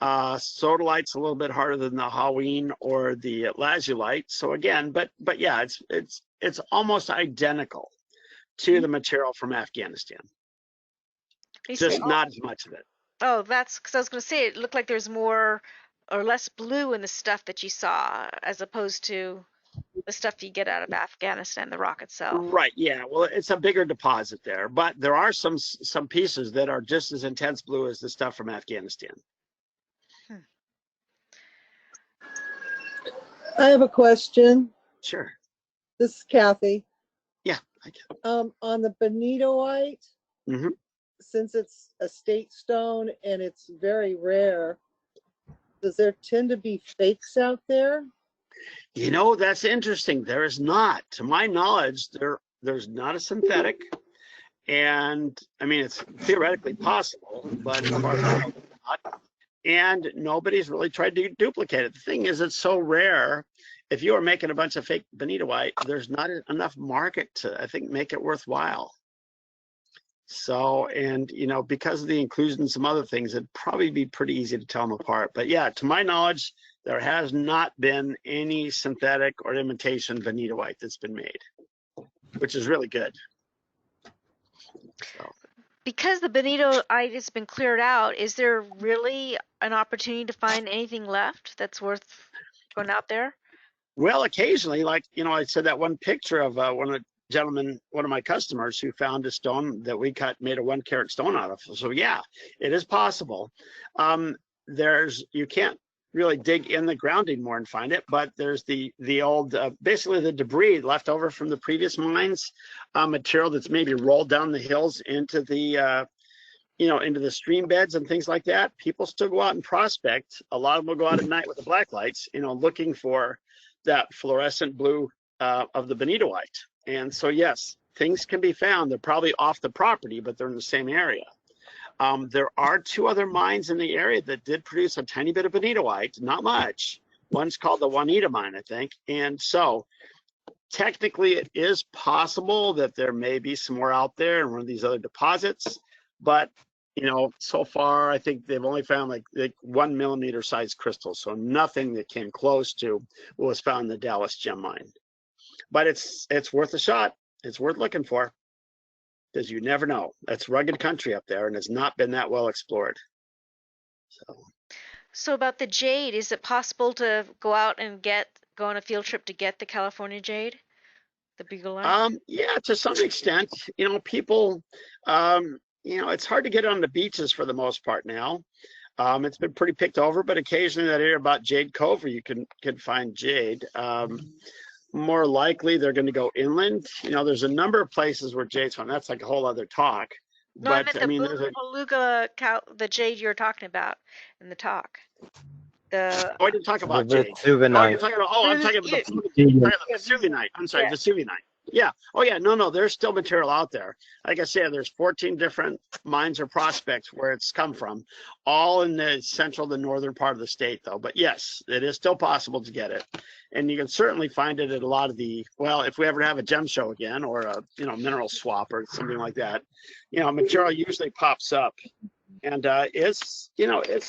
Sodalite's a little bit harder than the haween or the lazulite. So again, but yeah, it's almost identical to the material from Afghanistan. Just not as much of it.
Oh, that's because I was going to say it looked like there's more or less blue in the stuff that you saw as opposed to the stuff you get out of Afghanistan, the rock itself.
Right. Yeah. Well, it's a bigger deposit there, but there are some pieces that are just as intense blue as the stuff from Afghanistan.
I have a question.
Sure.
This is Kathy.
Yeah.
On the bonitoite, since it's a state stone and it's very rare, does there tend to be fakes out there?
That's interesting. There is not. To my knowledge, there's not a synthetic. And I mean, it's theoretically possible, but of course not. And nobody's really tried to duplicate it. The thing is, it's so rare. If you are making a bunch of fake bonitoite, there's not enough market to, I think, make it worthwhile. So, and because of the inclusion and some other things, it'd probably be pretty easy to tell them apart. But yeah, to my knowledge, there has not been any synthetic or imitation bonitoite that's been made, which is really good. So.
Because the bonitoite has been cleared out, is there really an opportunity to find anything left that's worth going out there?
Well, occasionally, like, I said that one picture of one of my customers who found a stone that we made a 1-carat stone out of. So yeah, it is possible. You can't really dig in the ground anymore and find it, but there's the old, basically the debris left over from the previous mines, material that's maybe rolled down the hills into the, into the stream beds and things like that. People still go out and prospect. A lot of them will go out at night with the black lights, looking for that fluorescent blue of the bonitoite. And so, yes, things can be found. They're probably off the property, but they're in the same area. There are 2 other mines in the area that did produce a tiny bit of bonitoite, not much. One's called the Juanita mine, I think. And so technically it is possible that there may be some more out there in one of these other deposits. But, so far, I think they've only found like 1 millimeter size crystals. So nothing that came close to what was found in the Dallas gem mine. But it's worth a shot. It's worth looking for, because you never know. That's rugged country up there, and it's not been that well explored.
So about the jade, is it possible to go out and go on a field trip to get the California jade, the Bugolite?
Yeah, to some extent. People, it's hard to get on the beaches for the most part now. It's been pretty picked over, but occasionally that area about Jade Cove where you can find jade. More likely they're going to go inland. You know, there's a number of places where jade's found. That's like a whole other talk.
No, I
But
meant
I
the
mean, there's a
beluga cow, the jade you were talking about in the talk. The
oh, I didn't talk
The
about jade. Oh, you're
Vesuvinite.
talking about I'm talking about the Vesuvianite. I'm sorry,
Yeah.
Vesuvianite. Yeah. Oh yeah, no, there's still material out there. Like I said, there's 14 different mines or prospects where it's come from, all in the central to northern part of the state though. But yes, it is still possible to get it. And you can certainly find it at a lot of the, well, if we ever have a gem show again or a, mineral swap or something like that, material usually pops up. And it's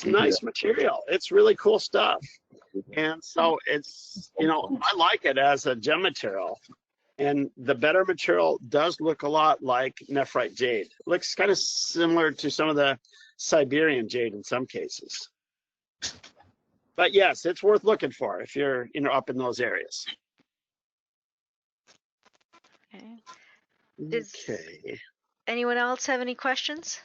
nice material. It's really cool stuff. And so it's, I like it as a gem material. And the better material does look a lot like nephrite jade. It looks kind of similar to some of the Siberian jade in some cases. But yes, it's worth looking for if you're, up in those areas.
Okay.
Okay.
Anyone else have any questions?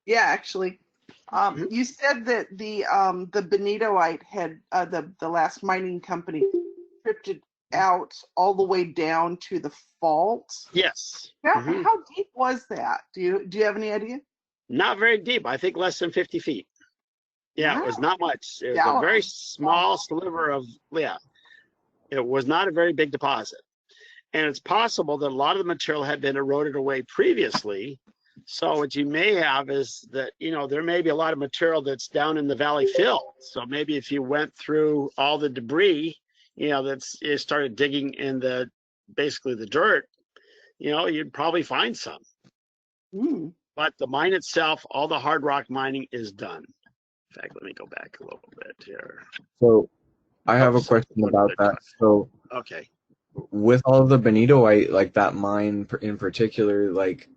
Yeah, actually, you said that the bonitoite had the last mining company stripped it out all the way down to the fault.
Yes.
How deep was that? Do you have any idea?
Not very deep. I think less than 50 feet. Yeah,
Wow.
it was not much. It was a very small sliver of, it was not a very big deposit. And it's possible that a lot of the material had been eroded away previously. So what you may have is that, there may be a lot of material that's down in the valley fill. So maybe if you went through all the debris, you started digging in basically the dirt, you'd probably find some.
Mm.
But the mine itself, all the hard rock mining is done. In fact, let me go back a little bit here.
So I have a question about that. So
okay,
with all of the bonitoite, like that mine in particular, like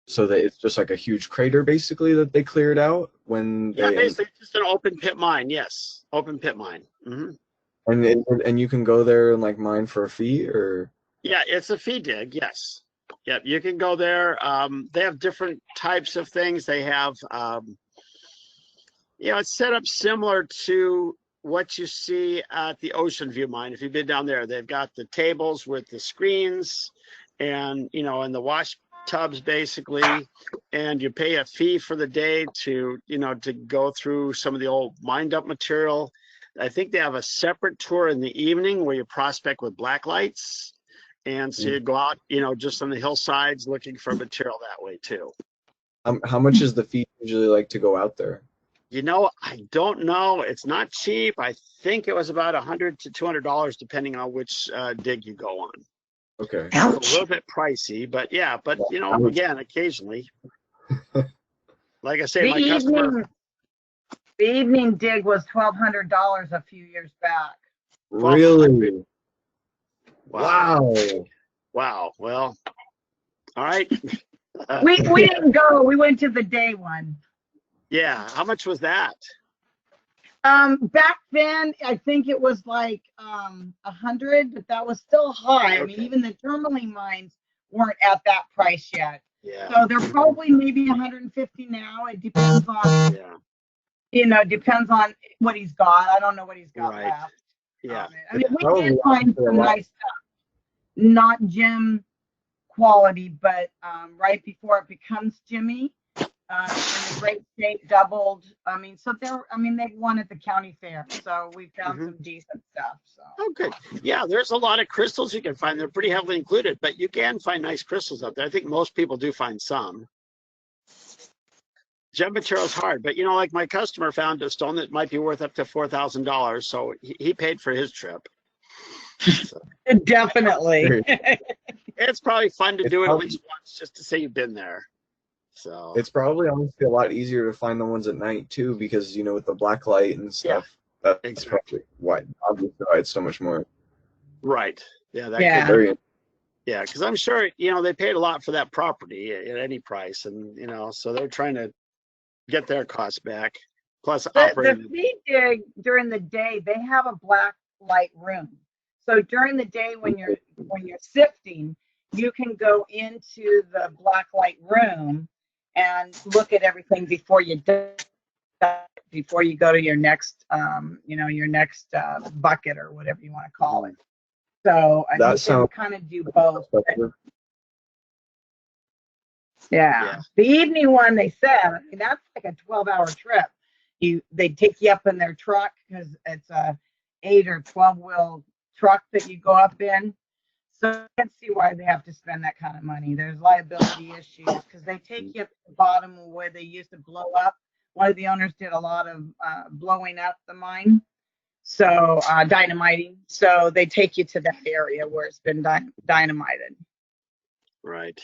so that it's just like a huge crater basically that they cleared out when
basically just an open pit mine. Yes, open pit mine.
And you can go there and like mine for a fee, or
yeah, it's a fee dig. Yes, yep, you can go there. They have different types of things. They have it's set up similar to what you see at the Ocean View mine. If you've been down there, they've got the tables with the screens and, and the wash tubs basically, and you pay a fee for the day to, to go through some of the old mined up material. I think they have a separate tour in the evening where you prospect with black lights. And so you go out, just on the hillsides looking for material that way too.
How much is the fee usually like to go out there?
I don't know. It's not cheap. I think it was about $100 to $200 depending on which dig you go on.
Okay.
It's a little bit pricey, but again, occasionally. Like I say,
the evening dig was $1,200 a few years back.
Really?
Wow. Wow. Well, all right.
We didn't go. We went to the day one.
Yeah. How much was that?
Back then, I think it was like 100, but that was still high. I mean, even the tourmaline mines weren't at that price yet.
Yeah.
So they're probably maybe 150 now. It depends on, depends on what he's got. I don't know what he's got left.
Yeah.
I mean, we did find some nice stuff, not gem quality, but right before it becomes Jimmy. And the great state doubled. I mean, they won at the county fair, so we found some decent stuff. So.
Oh, good. Yeah, there's a lot of crystals you can find. They're pretty heavily included, but you can find nice crystals out there. I think most people do find some. Gem material is hard, but like my customer found a stone that might be worth up to $4,000, so he paid for his trip. So.
Definitely.
It's probably fun to do it at least once, just to say you've been there. So
it's probably honestly a lot easier to find the ones at night too, because with the black light and stuff. Yeah, that's probably why obviously it's so much more.
Right. Yeah. Yeah, because I'm sure they paid a lot for that property at any price, and so they're trying to get their costs back. Plus operating.
The feed dig during the day, they have a black light room. So during the day when you're sifting, you can go into the black light room and look at everything before you before you go to your next your next bucket or whatever you want to call it. So I think they kind of do both. Yeah. The evening one, they said, I mean, that's like a 12-hour trip. They take you up in their truck because it's a 8 or 12-wheel truck that you go up in. So I can see why they have to spend that kind of money. There's liability issues because they take you up to the bottom where they used to blow up. One of the owners did a lot of blowing up the mine, so dynamiting. So they take you to that area where it's been dynamited.
Right.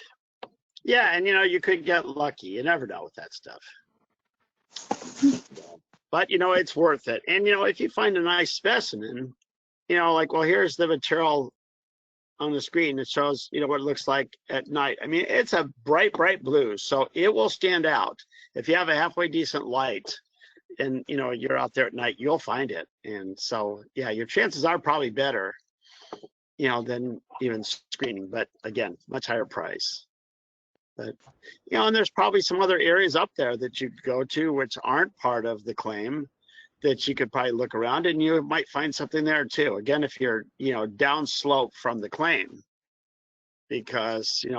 Yeah, and you could get lucky. You never know with that stuff. But it's worth it. And if you find a nice specimen, like, well, here's the material on the screen. It shows what it looks like at night. I mean, it's a bright blue, so it will stand out. If you have a halfway decent light and you're out there at night, you'll find it. And so yeah, your chances are probably better than even screening, but again, much higher price. But and there's probably some other areas up there that you could go to which aren't part of the claim that you could probably look around, and you might find something there too. Again, if you're downslope from the claim, because a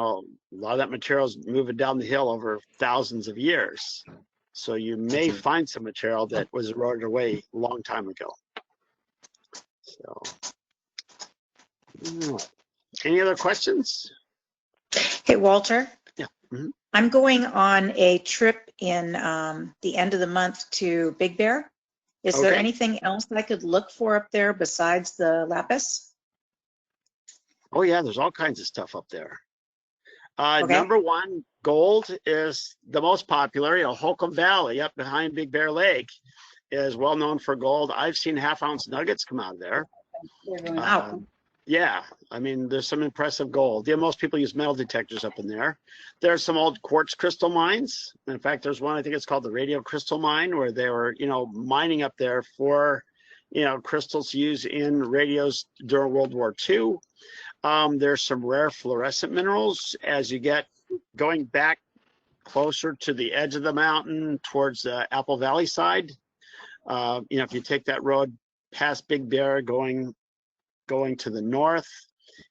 lot of that material is moving down the hill over thousands of years, so you may find some material that was eroded away a long time ago. So any other questions?
Hey, Walter.
Yeah. Mm-hmm.
I'm going on a trip in the end of the month to Big Bear. Is there anything else I could look for up there besides the lapis?
Oh yeah, there's all kinds of stuff up there. Number one, gold is the most popular. Holcomb Valley up behind Big Bear Lake is well known for gold. I've seen half-ounce nuggets come out of there.
Wow.
Yeah, I mean, there's some impressive gold. Yeah, most people use metal detectors up in there. There's some old quartz crystal mines. In fact, there's one, I think it's called the radio crystal mine, where they were, mining up there for, crystals used in radios during World War II. There's some rare fluorescent minerals as you get going back closer to the edge of the mountain towards the Apple Valley side. If you take that road past Big Bear going to the north,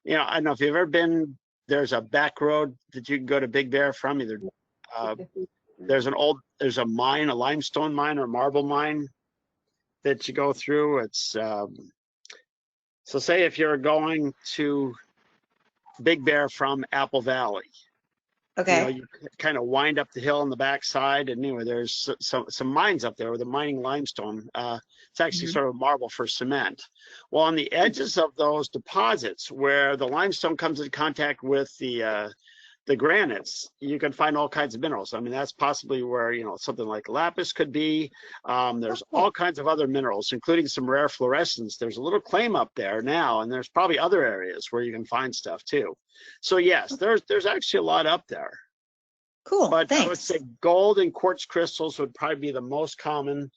I don't know if you've ever been, there's a back road that you can go to Big Bear from. Either there's a mine, a limestone mine or a marble mine that you go through. It's so say if you're going to Big Bear from Apple Valley, you kind of wind up the hill on the backside, and anyway, there's some mines up there where they're mining limestone. It's actually sort of marble for cement. Well, on the edges of those deposits where the limestone comes into contact with the granites, you can find all kinds of minerals. I mean, that's possibly where something like lapis could be. There's all kinds of other minerals, including some rare fluorescents. There's a little claim up there now, and there's probably other areas where you can find stuff too. So yes, there's actually a lot up there.
Cool.
But
thanks.
I would say gold and quartz crystals would probably be the most common,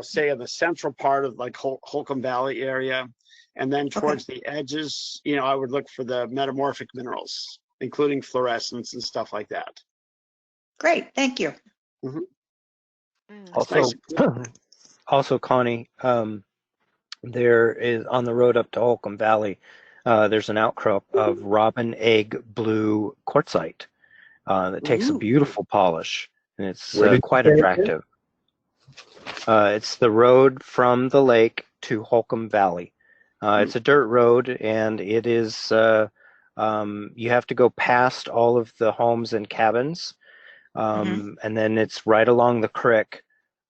say in the central part of like Holcomb Valley area. And then towards the edges, I would look for the metamorphic minerals, including fluorescence and stuff like that.
Great, thank you.
Mm-hmm.
Also, Connie, there is on the road up to Holcomb Valley, there's an outcrop of robin egg blue quartzite that takes a beautiful polish, and it's quite attractive. It's the road from the lake to Holcomb Valley. It's a dirt road, and it is you have to go past all of the homes and cabins, and then it's right along the creek,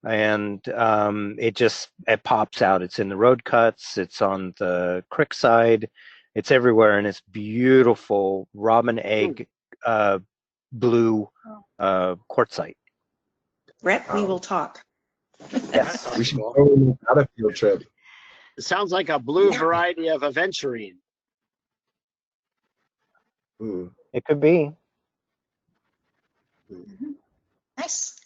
and it pops out. It's in the road cuts, it's on the creek side, it's everywhere, and it's beautiful robin egg blue quartzite.
Brett, we will talk.
Yes.
We should go on a field trip.
It sounds like a blue variety of aventurine.
Ooh.
It could be.
Nice.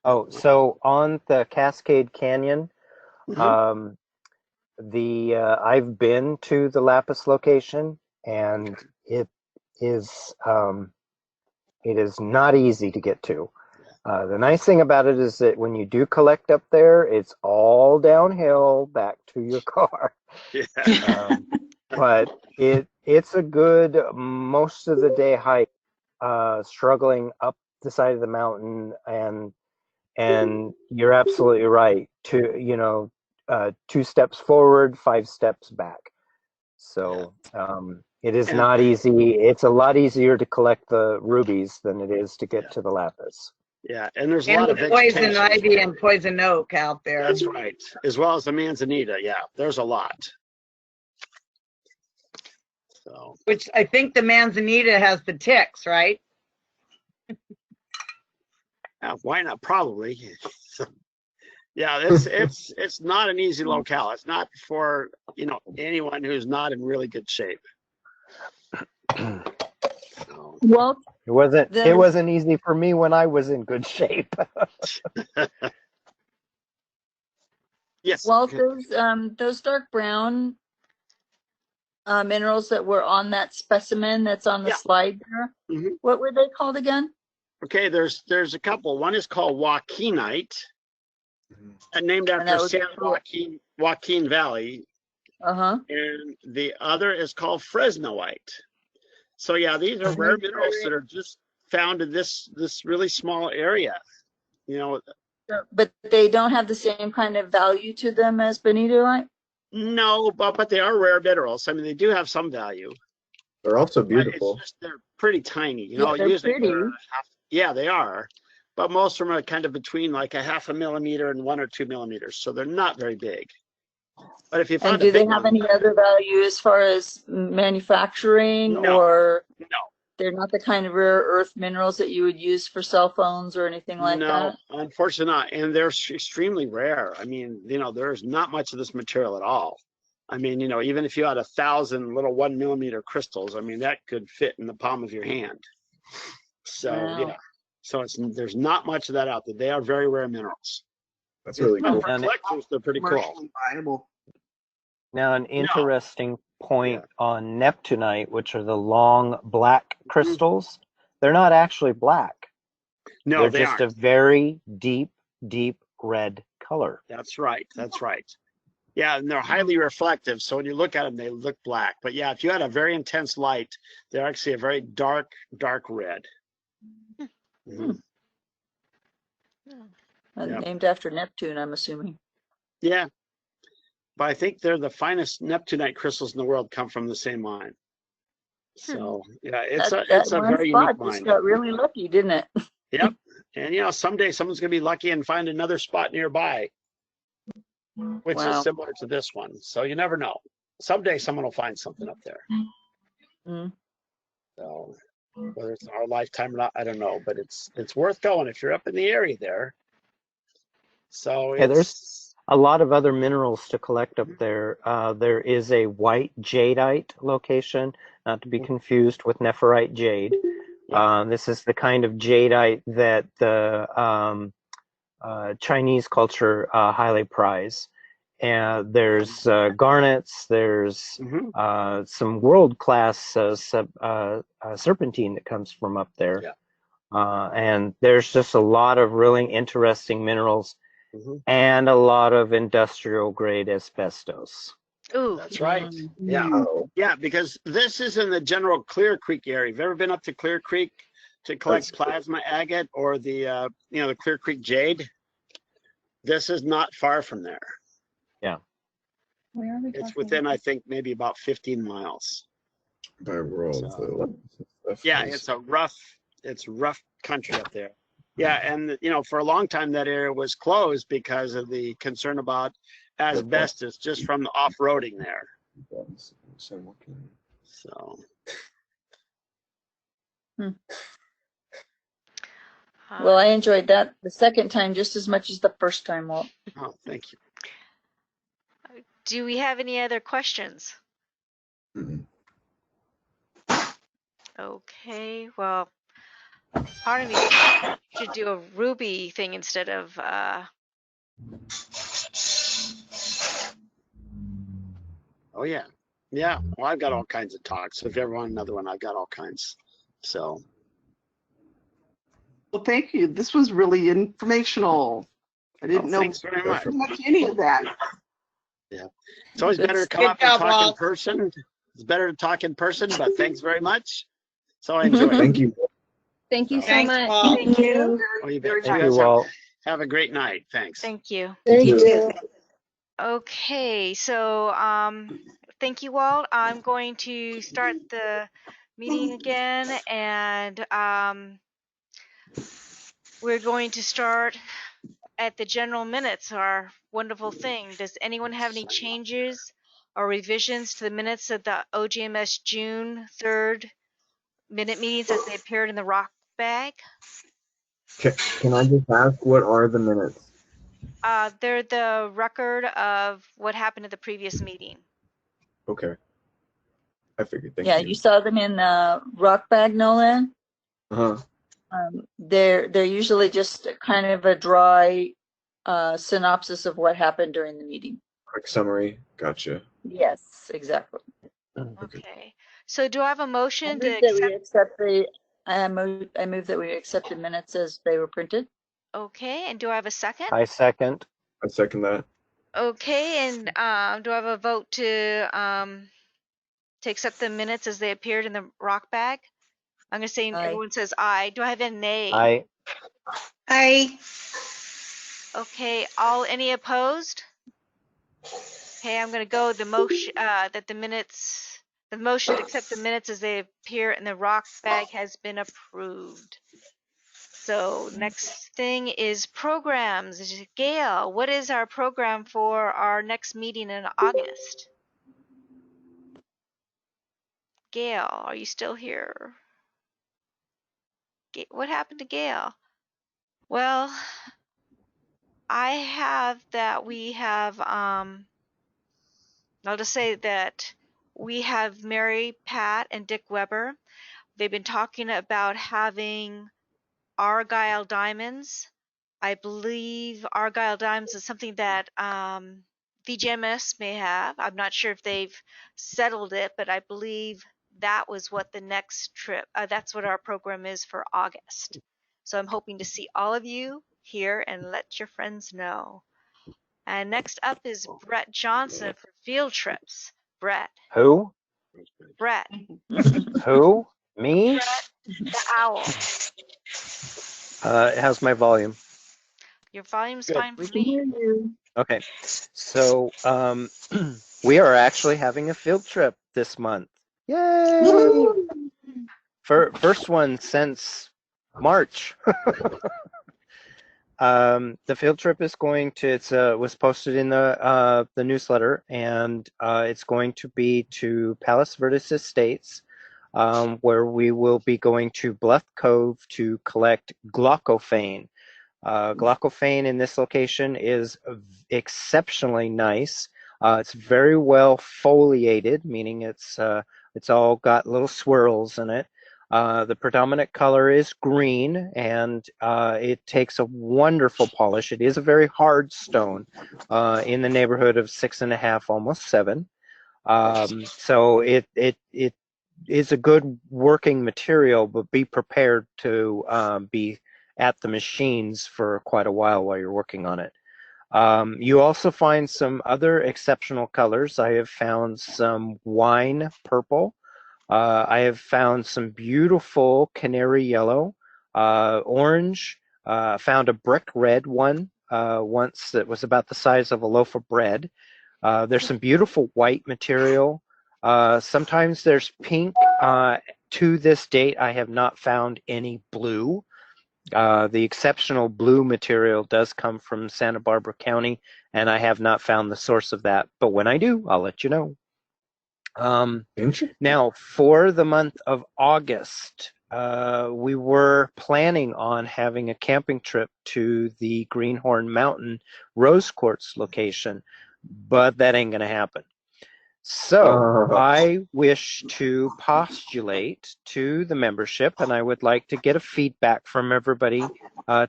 Oh, so on the Cascade Canyon, I've been to the Lapis location, and it is not easy to get to. The nice thing about it is that when you do collect up there, it's all downhill back to your car.
Yeah.
But it's a good most of the day hike, struggling up the side of the mountain, and you're absolutely right. Two steps forward, 5 steps back. So it is not easy. It's a lot easier to collect the rubies than it is to get to the lapis.
Yeah, and there's a
And
lot of
the poison
vegetation.
ivy and poison oak out there.
That's right, as well as the manzanita. Yeah, there's a lot. So,
Which I think the manzanita has the ticks, right?
yeah, why not? Probably. Yeah, it's not an easy locale. It's not for anyone who's not in really good shape. So,
Well,
It wasn't easy for me when I was in good shape.
yes.
well, those dark brown minerals that were on that specimen that's on the slide there, what were they called again?
Okay, there's a couple. One is called Joaquinite, named after San Joaquin Valley. And the other is called Fresnoite. So yeah, these are rare minerals that are just found in this really small area.
But they don't have the same kind of value to them as bonitoite?
No, but they are rare minerals. I mean, they do have some value.
They're also beautiful.
It's just they're pretty tiny.
They're
usually
pretty.
Yeah, they are. But most of them are kind of between like a 0.5 millimeter and 1 or 2 millimeters. So they're not very big. But if you found
And do they have any other value as far as manufacturing?
No.
Or
no,
they're not the kind of rare earth minerals that you would use for cell phones or anything like that?
No, unfortunately not. And they're extremely rare. I mean, there's not much of this material at all. I mean, even if you had 1,000 little 1 millimeter crystals, I mean, that could fit in the palm of your hand. So
Wow.
so there's not much of that out there. They are very rare minerals.
That's really
But
cool.
for collectors, they're pretty cool.
Commercially viable.
Now, an interesting point on neptunite, which are the long black crystals, they're not actually black.
No,
they're just
aren't.
A very deep, deep red color.
That's right. That's right. Yeah, and they're highly reflective. So when you look at them, they look black. But yeah, if you had a very intense light, they're actually a very dark, dark red.
Named after Neptune, I'm assuming.
Yeah. But I think they're the finest neptunite crystals in the world come from the same mine. So yeah, it's a very unique mine.
Just got really lucky, didn't it?
Yep. And someday someone's gonna be lucky and find another spot nearby, which is similar to this one. So you never know. Someday someone will find something up there. So whether it's in our lifetime or not, I don't know. But it's worth going if you're up in the area there. So
there's a lot of other minerals to collect up there. There is a white jadeite location, not to be confused with nephrite jade. This is the kind of jadeite that the Chinese culture highly prize. And there's garnets, there's some world-class serpentine that comes from up there. And there's just a lot of really interesting minerals and a lot of industrial grade asbestos.
Ooh.
That's right. Yeah. Yeah, because this is in the general Clear Creek area. Have you ever been up to Clear Creek to collect plasma agate or the the Clear Creek jade? This is not far from there.
Yeah.
Where are we
It's within, I think, maybe about 15 miles.
By world.
Yeah, it's rough country up there. Yeah, and for a long time that area was closed because of the concern about asbestos just from the off-roading there. So.
Well, I enjoyed that the second time just as much as the first time, Walt.
Oh, thank you.
Do we have any other questions? Okay, well, part of me should do a ruby thing instead of
Oh yeah. Yeah, well, I've got all kinds of talks. So if you ever want another one, I've got all kinds. So,
Well, thank you. This was really informational. I didn't know
thanks very much.
much any of that.
Yeah, it's always better to come
Good
up and
job,
talk in
Walt.
person. It's better to talk in person, but thanks very much. So I enjoyed it.
Thank you.
Thank you so
Thanks,
much.
Walt.
Thank you.
Oh, you
Very
bet.
Thank
You
you,
guys
Walt.
have a great night. Thanks.
Thank you.
Thank
You
you.
too.
Okay, so thank you all. I'm going to start the meeting again, and we're going to start at the general minutes, our wonderful thing. Does anyone have any changes or revisions to the minutes of the OGMS June 3rd minute meetings as they appeared in the rock bag?
Can I just ask, what are the minutes?
They're the record of what happened at the previous meeting.
Okay. I figured. Thank
Yeah,
you.
you saw them in rock bag, Nolan.
Uh-huh.
They're usually just kind of a dry synopsis of what happened during the meeting.
Quick summary. Gotcha.
Yes, exactly.
Okay. So do I have a
I
motion
move
to
that we
accept?
accept the. I move that we accept the minutes as they were printed.
Okay, and do I have a second?
I second.
I second that.
Okay, and do I have a vote to accept the minutes as they appeared in the rock bag? I'm gonna say
Aye.
everyone says aye. Do I have a nay?
I
Hi.
Okay, any opposed? Okay, I'm gonna go the motion that the motion to accept the minutes as they appear in the rock bag has been approved. So next thing is programs. Gail, what is our program for our next meeting in August? Gail, are you still here? What happened to Gail? Well, I have that we have, I'll just say that we have Mary, Pat, and Dick Weber. They've been talking about having Argyle Diamonds. I believe Argyle Diamonds is something that VGMS may have. I'm not sure if they've settled it, but I believe that was what the next trip, that's what our program is for August. So I'm hoping to see all of you here and let your friends know. And next up is Brett Johnson for field trips. Brett.
who?
Brett.
Who? Me?
Brett the owl.
How's my volume?
Your volume's
Good.
fine
We
for
can hear
me.
you.
Okay. So we are actually having a field trip this month. Yay! First one since March. The field trip is going to, was posted in the newsletter, and it's going to be to Palos Verdes Estates, where we will be going to Bluff Cove to collect glaucophane. Glaucophane in this location is exceptionally nice. It's very well foliated, meaning it's all got little swirls in it. The predominant color is green, and it takes a wonderful polish. It is a very hard stone, in the neighborhood of 6.5, almost 7. So it is a good working material, but be prepared to be at the machines for quite a while you're working on it. You also find some other exceptional colors. I have found some wine purple. I have found some beautiful canary yellow, orange. Found a brick red one once that was about the size of a loaf of bread. There's some beautiful white material. Sometimes there's pink. To this date, I have not found any blue. The exceptional blue material does come from Santa Barbara County, and I have not found the source of that. But when I do, I'll let you know. Now, for the month of August, we were planning on having a camping trip to the Greenhorn Mountain Rose Quartz location, but that ain't going to happen. So I wish to postulate to the membership, and I would like to get a feedback from everybody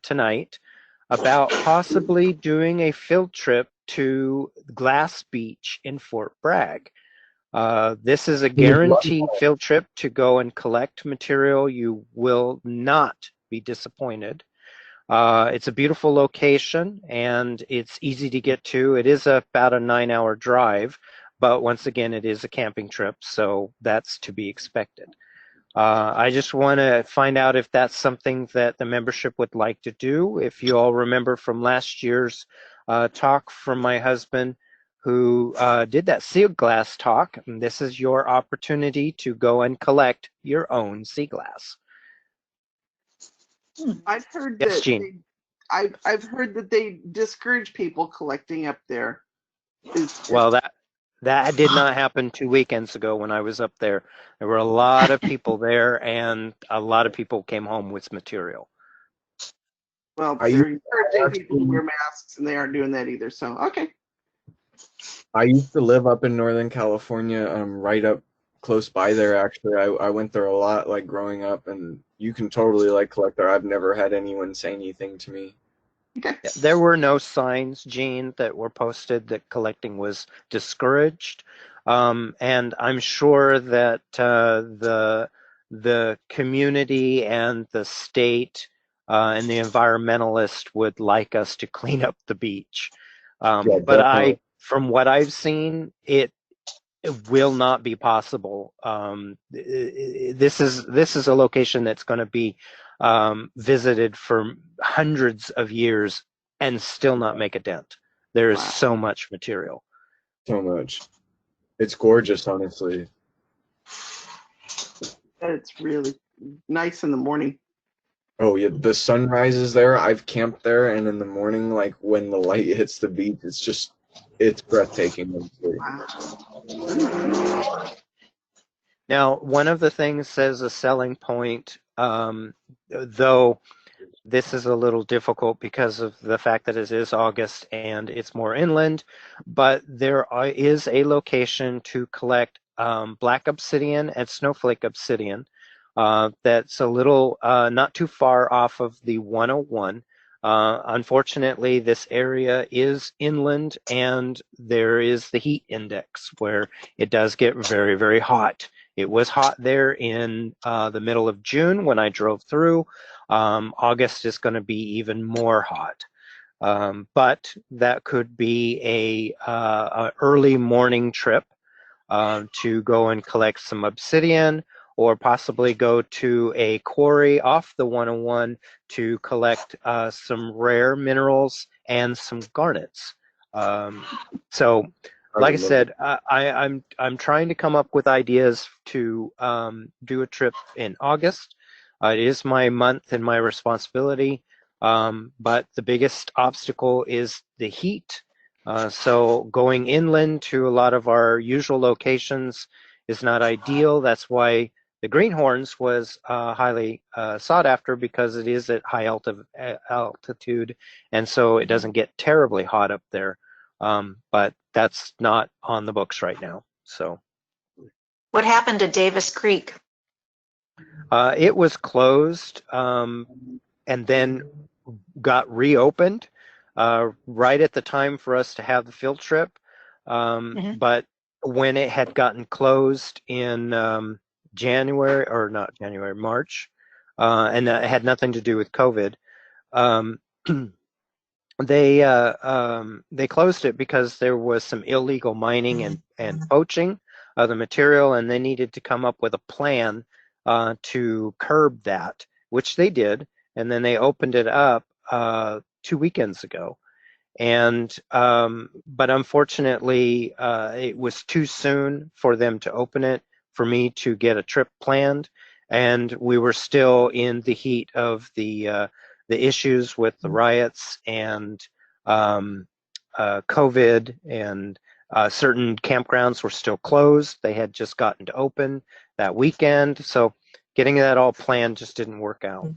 tonight about possibly doing a field trip to Glass Beach in Fort Bragg. This is a guaranteed field trip to go and collect material. You will not be disappointed. It's a beautiful location and it's easy to get to. It is about a 9-hour drive, but once again, it is a camping trip, so that's to be expected. I just want to find out if that's something that the membership would like to do. If you all remember from last year's talk from my husband, who did that sea glass talk, and this is your opportunity to go and collect your own sea glass.
I've heard
Yes,
that
Jean.
I've heard that they discourage people collecting up there.
Well, that did not happen 2 weekends ago when I was up there. There were a lot of people there, and a lot of people came home with material.
Well, they're encouraging people to wear masks, and they aren't doing that either. So, okay.
I used to live up in Northern California, right up close by there. Actually, I went there a lot, like growing up, and you can totally like collect there. I've never had anyone say anything to me.
Okay.
There were no signs, Gene, that were posted that collecting was discouraged, and I'm sure that the community and the state and the environmentalist would like us to clean up the beach.
Yeah,
but
definitely.
from what I've seen, it will not be possible. This is a location that's going to be visited for hundreds of years and still not make a dent. There is so much material.
So much. It's gorgeous, honestly.
It's really nice in the morning.
Oh yeah, the sunrise is there. I've camped there, and in the morning, like when the light hits the beach, it's breathtaking.
Now, one of the things as a selling point, though this is a little difficult because of the fact that it is August and it's more inland, but there is a location to collect black obsidian and snowflake obsidian that's a little not too far off of the 101. Unfortunately, this area is inland and there is the heat index where it does get very, very hot. It was hot there in the middle of June when I drove through. August is going to be even more hot. But that could be a early morning trip to go and collect some obsidian, or possibly go to a quarry off the 101 to collect some rare minerals and some garnets. So, like I said, I'm trying to come up with ideas to do a trip in August. It is my month and my responsibility, but the biggest obstacle is the heat. So going inland to a lot of our usual locations is not ideal. That's why the Greenhorns was highly sought after, because it is at high altitude, and so it doesn't get terribly hot up there. But that's not on the books right now. So,
what happened to Davis Creek?
It was closed and then got reopened right at the time for us to have the field trip. But when it had gotten closed in March, and it had nothing to do with COVID, they closed it because there was some illegal mining and poaching of the material, and they needed to come up with a plan to curb that, which they did, and then they opened it up 2 weekends ago. And but unfortunately, it was too soon for them to open it for me to get a trip planned, and we were still in the heat of the issues with the riots and COVID, and certain campgrounds were still closed. They had just gotten to open that weekend, so getting that all planned just didn't work out.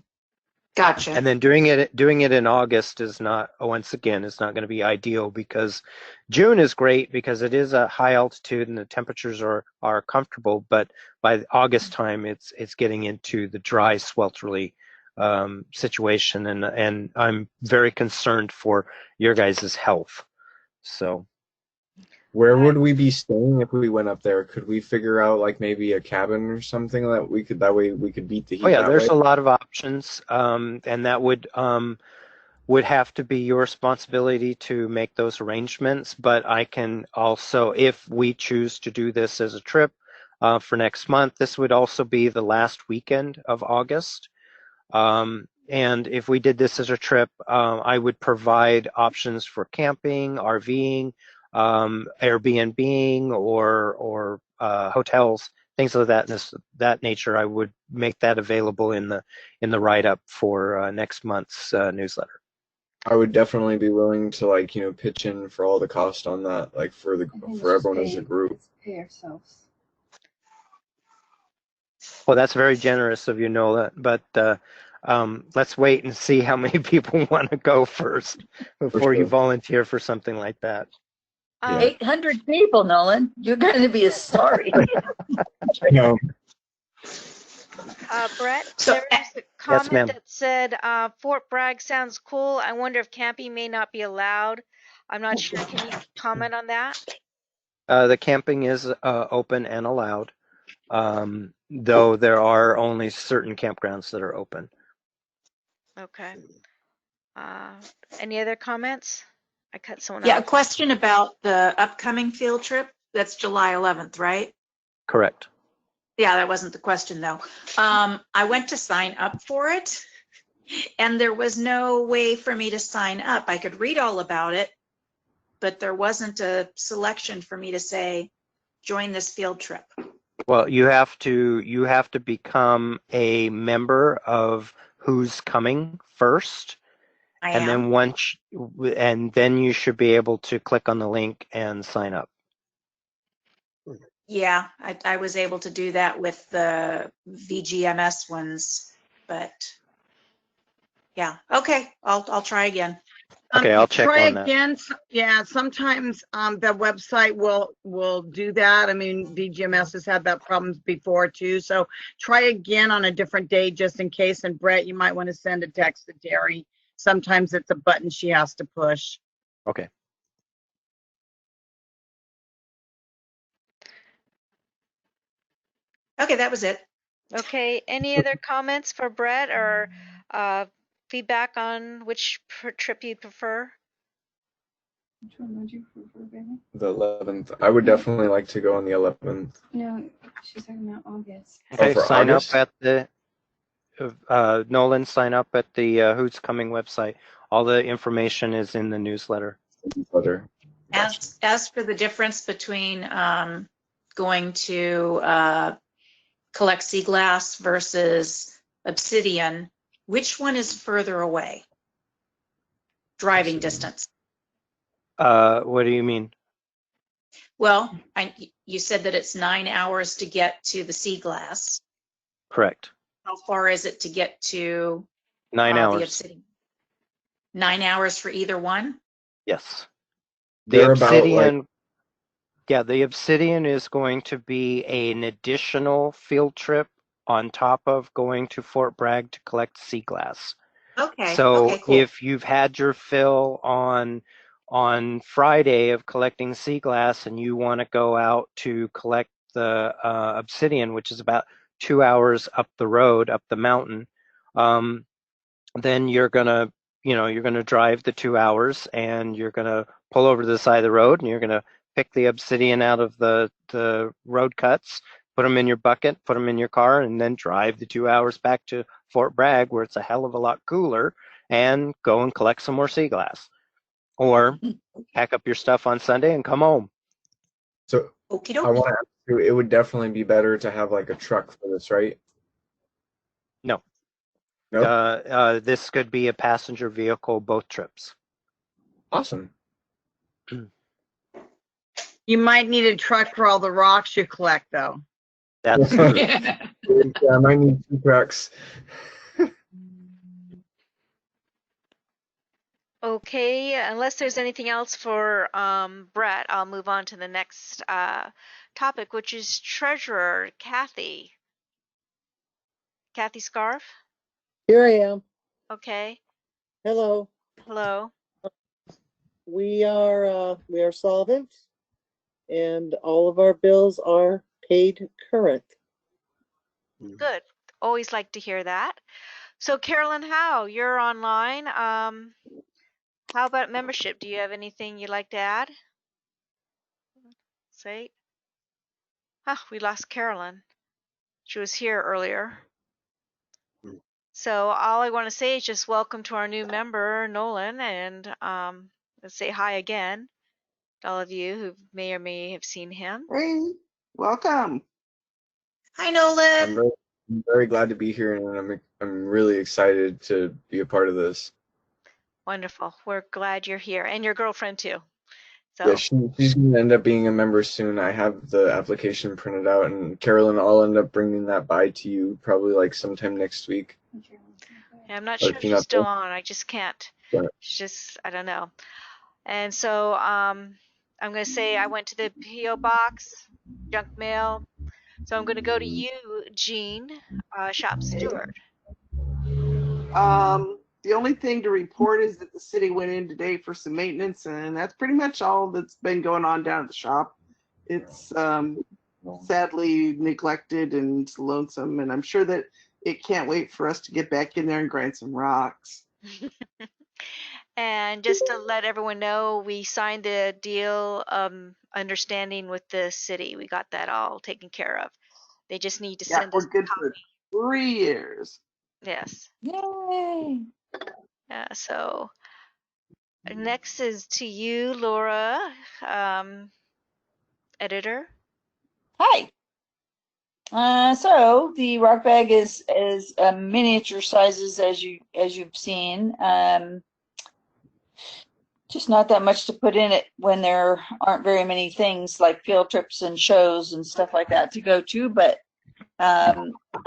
Gotcha.
And then doing it in August is not, once again, is not going to be ideal, because June is great because it is a high altitude and the temperatures are comfortable. But by August time, it's getting into the dry, swelterly situation, and I'm very concerned for your guys' health. So,
Where would we be staying if we went up there? Could we figure out like maybe a cabin or something that we could, that way we could beat the heat
Oh yeah,
that
there's
way?
a lot of options, and that would have to be your responsibility to make those arrangements. But I can also, if we choose to do this as a trip for next month, this would also be the last weekend of August. And if we did this as a trip, I would provide options for camping, RVing, Airbnb, or hotels, things of that nature. I would make that available in the write-up for next month's newsletter.
I would definitely be willing to, like, you know, pitch in for all the cost on that, like for everyone as a group.
Pay ourselves.
Well, that's very generous of you, Nola, but let's wait and see how many people want to go first before you volunteer for something like that.
800 people, Nolan. You're going to be sorry.
No.
Brett,
So,
there was a comment
ma'am.
that said Fort Bragg sounds cool. I wonder if camping may not be allowed. I'm not sure. Can you comment on that?
The camping is open and allowed, though there are only certain campgrounds that are open.
Okay. Any other comments? I cut someone
Yeah, a
off.
question about the upcoming field trip. That's July 11th, right?
Correct.
Yeah, that wasn't the question though. I went to sign up for it and there was no way for me to sign up. I could read all about it, but there wasn't a selection for me to say, join this field trip.
Well, you have to become a member of Who's Coming first, and then you should be able to click on the link and sign up.
Yeah, I was able to do that with the VGMS ones, but yeah, okay, I'll try again.
Okay, I'll check
Try
on that.
again. Yeah, sometimes the website will do that. I mean, VGMS has had that problems before too. So try again on a different day just in case. And Brett, you might want to send a text to Terry. Sometimes it's a button she has to push.
Okay.
Okay, that was it.
Okay. Any other comments for Brett or feedback on which trip you prefer?
Which one would you prefer, baby?
The 11th. I would definitely like to go on the 11th.
No, she's talking about August.
Okay,
for
sign
August?
up at the Nolan. Sign up at the Who's Coming website. All the information is in the newsletter.
As for the difference between going to collect sea glass versus obsidian, which one is further away? Driving distance.
What do you mean?
Well, you said that it's 9 hours to get to the sea glass.
Correct.
How far is it to get to
9
the
hours.
obsidian? 9 hours for either one?
Yes.
They're
The
about,
obsidian.
like,
Yeah, the obsidian is going to be an additional field trip on top of going to Fort Bragg to collect sea glass.
Okay.
So
okay, cool.
if you've had your fill on Friday of collecting sea glass and you want to go out to collect the obsidian, which is about 2 hours up the road, up the mountain, then you're gonna drive the 2 hours and you're gonna pull over to the side of the road and you're gonna pick the obsidian out of the road cuts, put them in your bucket, put them in your car, and then drive the 2 hours back to Fort Bragg, where it's a hell of a lot cooler, and go and collect some more sea glass. Or pack up your stuff on Sunday and come home.
So
Okie
I
dokie.
want to ask you, it would definitely be better to have like a truck for this, right?
No.
No?
This could be a passenger vehicle both trips.
Awesome.
You might need a truck for all the rocks you collect, though.
That's true.
Yeah, I might need 2 trucks.
Okay, unless there's anything else for Brett, I'll move on to the next topic, which is treasurer Kathy. Kathy Scarf.
Here I am.
Okay.
Hello.
Hello.
We are solvent. and all of our bills are paid current.
Good. Always like to hear that. So Carolyn Howe, you're online. How about membership? Do you have anything you'd like to add? Say. We lost Carolyn. She was here earlier. So all I want to say is just welcome to our new member, Nolan, and let's say hi again to all of you who may or may have seen him.
Hey, welcome.
Hi, Nolan.
I'm very glad to be here, and I'm really excited to be a part of this.
Wonderful. We're glad you're here, and your girlfriend too. So
Yeah, she's going to end up being a member soon. I have the application printed out, and Carolyn, I'll end up bringing that by to you probably like sometime next week.
yeah, I'm not sure if she's still on. I just can't.
Yeah.
She's just, I don't know. And so I'm going to say I went to the P.O. box, junk mail. So I'm going to go to you, Jean, shop steward.
The only thing to report is that the city went in today for some maintenance, and that's pretty much all that's been going on down at the shop. It's sadly neglected and lonesome, and I'm sure that it can't wait for us to get back in there and grind some rocks.
And just to let everyone know, we signed the deal understanding with the city. We got that all taken care of. They just need to send us
we're good
a copy.
for 3 years.
Yes.
Yay!
Yeah, so next is to you, Laura, editor.
Hi. So the rock bag is miniature sizes as you've seen. Just not that much to put in it when there aren't very many things like field trips and shows and stuff like that to go to. But I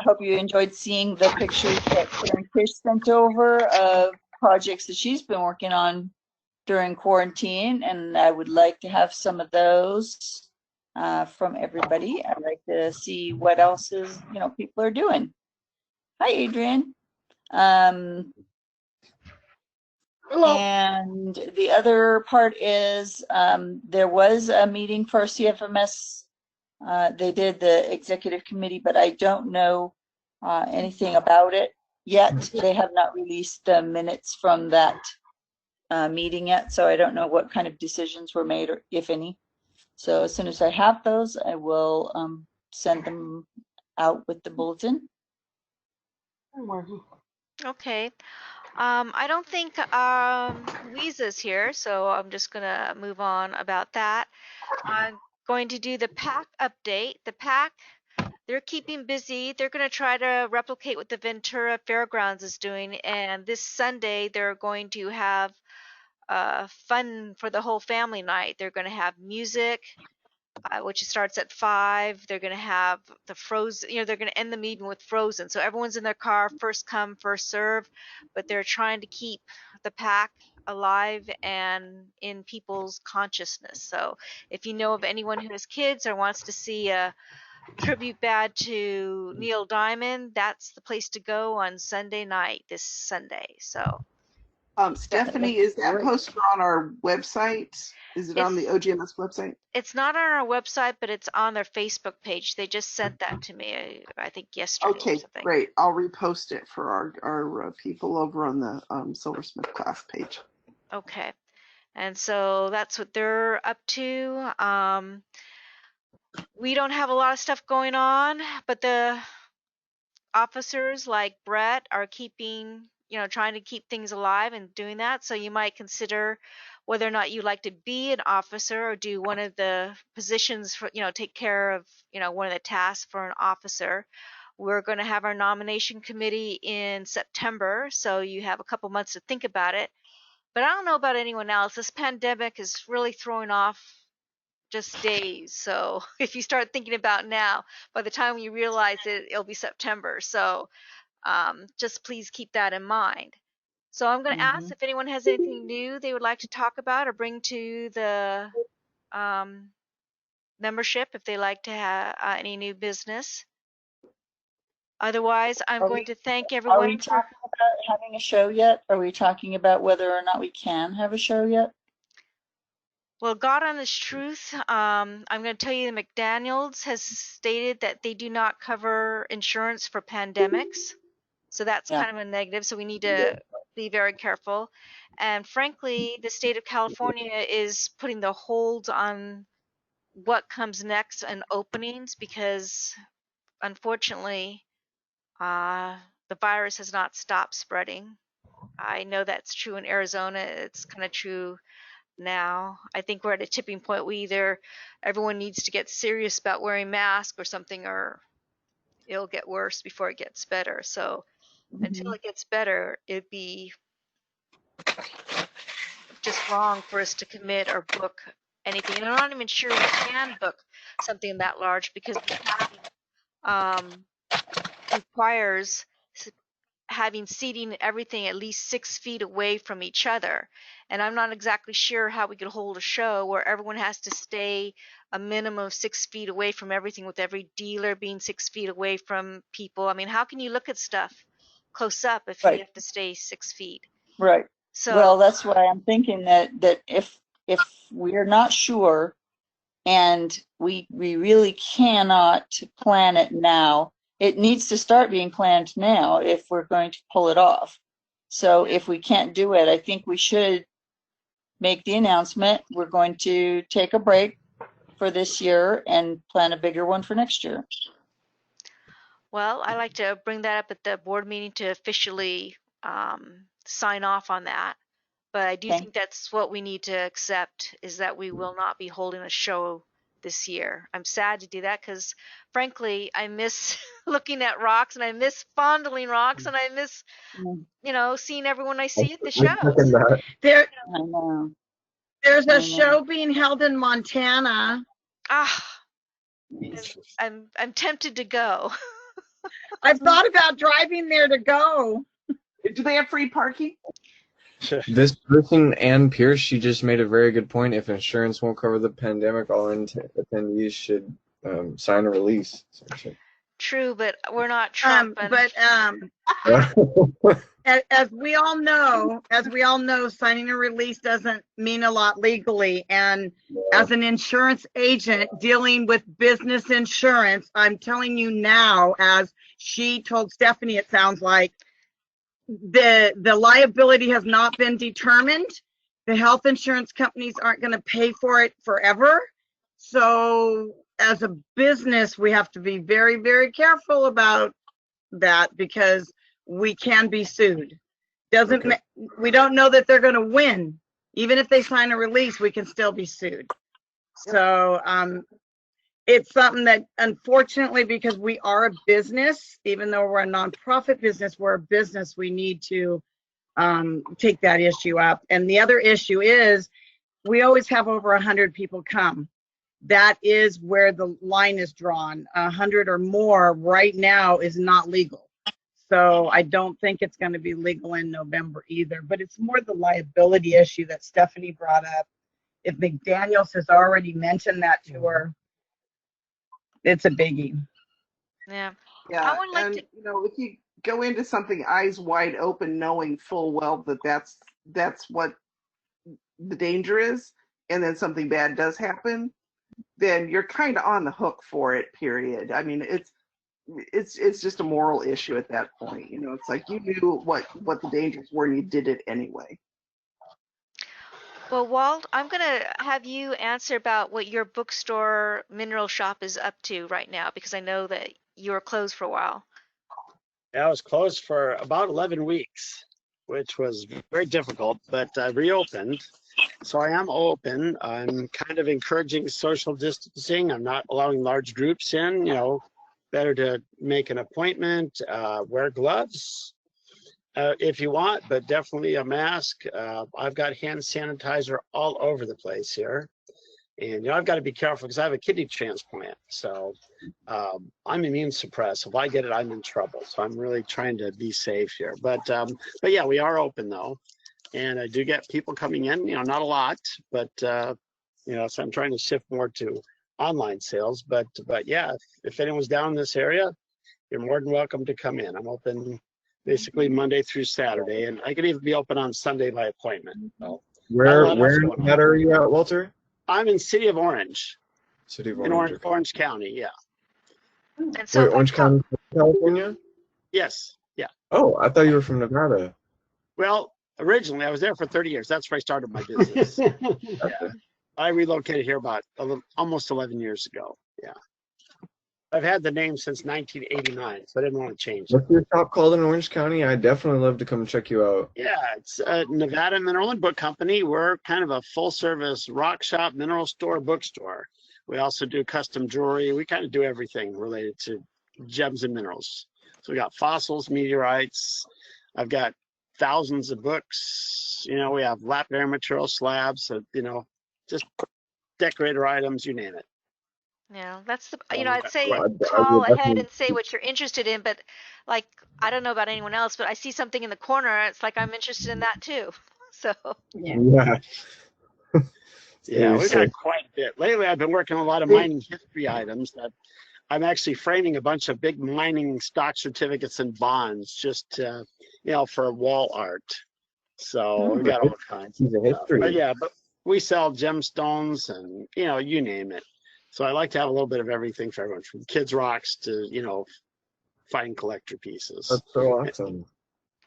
hope you enjoyed seeing the pictures that Chris sent over of projects that she's been working on during quarantine, and I would like to have some of those from everybody. I'd like to see what else is, people are doing. Hi, Adrian.
Hello.
And the other part is there was a meeting for CFMS. They did the executive committee, but I don't know anything about it yet. They have not released the minutes from that meeting yet, so I don't know what kind of decisions were made, or if any. So as soon as I have those, I will send them out with the bulletin.
Okay. I don't think Lisa's here, so I'm just gonna move on about that. I'm going to do the PAC update. The PAC, they're keeping busy. They're going to try to replicate what the Ventura Fairgrounds is doing, and this Sunday they're going to have fun for the whole family night. They're going to have music, which starts at 5. They're going to have the Frozen, they're going to end the meeting with Frozen. So everyone's in their car, first come, first serve, but they're trying to keep the pack alive and in people's consciousness. So if you know of anyone who has kids or wants to see a tribute band to Neil Diamond, that's the place to go on Sunday night, this Sunday. So
Stephanie, is that posted on our website? Is it on the OGMS website?
It's not on our website, but it's on their Facebook page. They just sent that to me, I think yesterday.
Okay,
or something.
Great. I'll repost it for our people over on the Silversmith class page.
Okay. And so that's what they're up to. We don't have a lot of stuff going on, but the officers like Brett are keeping, trying to keep things alive and doing that. So you might consider whether or not you like to be an officer or do one of the positions for, take care of, one of the tasks for an officer. We're going to have our nomination committee in September, so you have a couple months to think about it. But I don't know about anyone else. This pandemic is really throwing off just days. So if you start thinking about now, by the time you realize it, it'll be September. So just please keep that in mind. So I'm going to ask if anyone has anything new they would like to talk about or bring to the membership, if they like to have any new business. Otherwise, I'm going to thank everyone.
Are we talking about having a show yet? Are we talking about whether or not we can have a show yet?
Well, God honest truth, I'm going to tell you that McDaniels has stated that they do not cover insurance for pandemics. So that's
Yeah.
kind of a negative. So we need to be very careful. And frankly, the state of California is putting the hold on what comes next and openings because unfortunately, the virus has not stopped spreading. I know that's true in Arizona. It's kind of true now. I think we're at a tipping point where either everyone needs to get serious about wearing masks or something, or it'll get worse before it gets better. So until it gets better, it'd be just wrong for us to commit or book anything. And I'm not even sure we can book something that large because the county requires having seating and everything at least 6 feet away from each other. And I'm not exactly sure how we could hold a show where everyone has to stay a minimum of 6 feet away from everything, with every dealer being 6 feet away from people. I mean, how can you look at stuff close up if you
Right.
have to stay 6 feet?
Right.
So,
Well, that's why I'm thinking that if we're not sure and we really cannot plan it now, it needs to start being planned now if we're going to pull it off. So if we can't do it, I think we should make the announcement. We're going to take a break for this year and plan a bigger one for next year.
well, I like to bring that up at the board meeting to officially sign off on that. But I do
Okay.
think that's what we need to accept, is that we will not be holding a show this year. I'm sad to do that because, frankly, I miss looking at rocks and I miss fondling rocks and I miss, seeing everyone I see at the shows.
There,
I know.
there's
I
a
know.
show being held in Montana.
Ah, I'm tempted to go.
I've thought about driving there to go.
Do they have free parking?
This person, Ann Pierce, she just made a very good point. If insurance won't cover the pandemic, all attendees should sign a release.
True, but we're not Trump.
As we all know, signing a release doesn't mean a lot legally. And as an insurance agent dealing with business insurance, I'm telling you now, as she told Stephanie, it sounds like the liability has not been determined. The health insurance companies aren't going to pay for it forever. So as a business, we have to be very, very careful about that because we can be sued. We don't know that they're going to win. Even if they sign a release, we can still be sued. So it's something that, unfortunately, because we are a business, even though we're a nonprofit business, we're a business, we need to take that issue up. And the other issue is we always have over 100 people come. That is where the line is drawn. 100 or more right now is not legal. So I don't think it's going to be legal in November either, but it's more the liability issue that Stephanie brought up. If McDaniels has already mentioned that to her, it's a biggie.
Yeah.
Yeah, and if you go into something eyes wide open, knowing full well that that's what the danger is, and then something bad does happen, then you're kind of on the hook for it. Period. I mean, it's just a moral issue at that point. It's like you knew what the dangers were and you did it anyway.
Well, Walt, I'm going to have you answer about what your bookstore mineral shop is up to right now, because I know that you were closed for a while.
Yeah, I was closed for about 11 weeks, which was very difficult, but I reopened. So I am open. I'm kind of encouraging social distancing. I'm not allowing large groups in, better to make an appointment, wear gloves if you want, but definitely a mask. I've got hand sanitizer all over the place here. And, I've got to be careful because I have a kidney transplant. So I'm immune suppressed. If I get it, I'm in trouble. So I'm really trying to be safe here. But yeah, we are open though. And I do get people coming in, not a lot, but, so I'm trying to shift more to online sales. But yeah, if anyone's down in this area, you're more than welcome to come in. I'm open basically Monday through Saturday, and I could even be open on Sunday by appointment. So
Where in Nevada are you at, Walter?
I'm in City of Orange,
City of
in
Orange. Okay.
Orange County. Yeah.
And so
Wait, Orange County, California?
Yes. Yeah.
Oh, I thought you were from Nevada.
Well, originally I was there for 30 years. That's where I started my business. Yeah. I relocated here about almost 11 years ago. Yeah. I've had the name since 1989, so I didn't want to change it.
What's your shop called in Orange County? I'd definitely love to come check you out.
Yeah, it's Nevada Mineral and Book Company. We're kind of a full-service rock shop, mineral store, bookstore. We also do custom jewelry. We kind of do everything related to gems and minerals. So we got fossils, meteorites. I've got thousands of books. You know, we have lapidary material, slabs, you know, just decorator items, you name it.
yeah, that's the,
So
you know,
we've
I'd
got
say
quite-
I
call
would
ahead
definitely.
and say what you're interested in, but like, I don't know about anyone else, but I see something in the corner. It's like, I'm interested in that too. So,
Yeah.
Yeah, we've
Seriously.
got quite a bit. Lately, I've been working on a lot of mining history items that I'm actually framing a bunch of big mining stock certificates and bonds just, you know, for wall art. So we got all kinds of
Piece of
stuff. But
history.
yeah, but we sell gemstones and, you know, you name it. So I like to have a little bit of everything for everyone, from kids' rocks to, you know, fine collector pieces.
That's so awesome.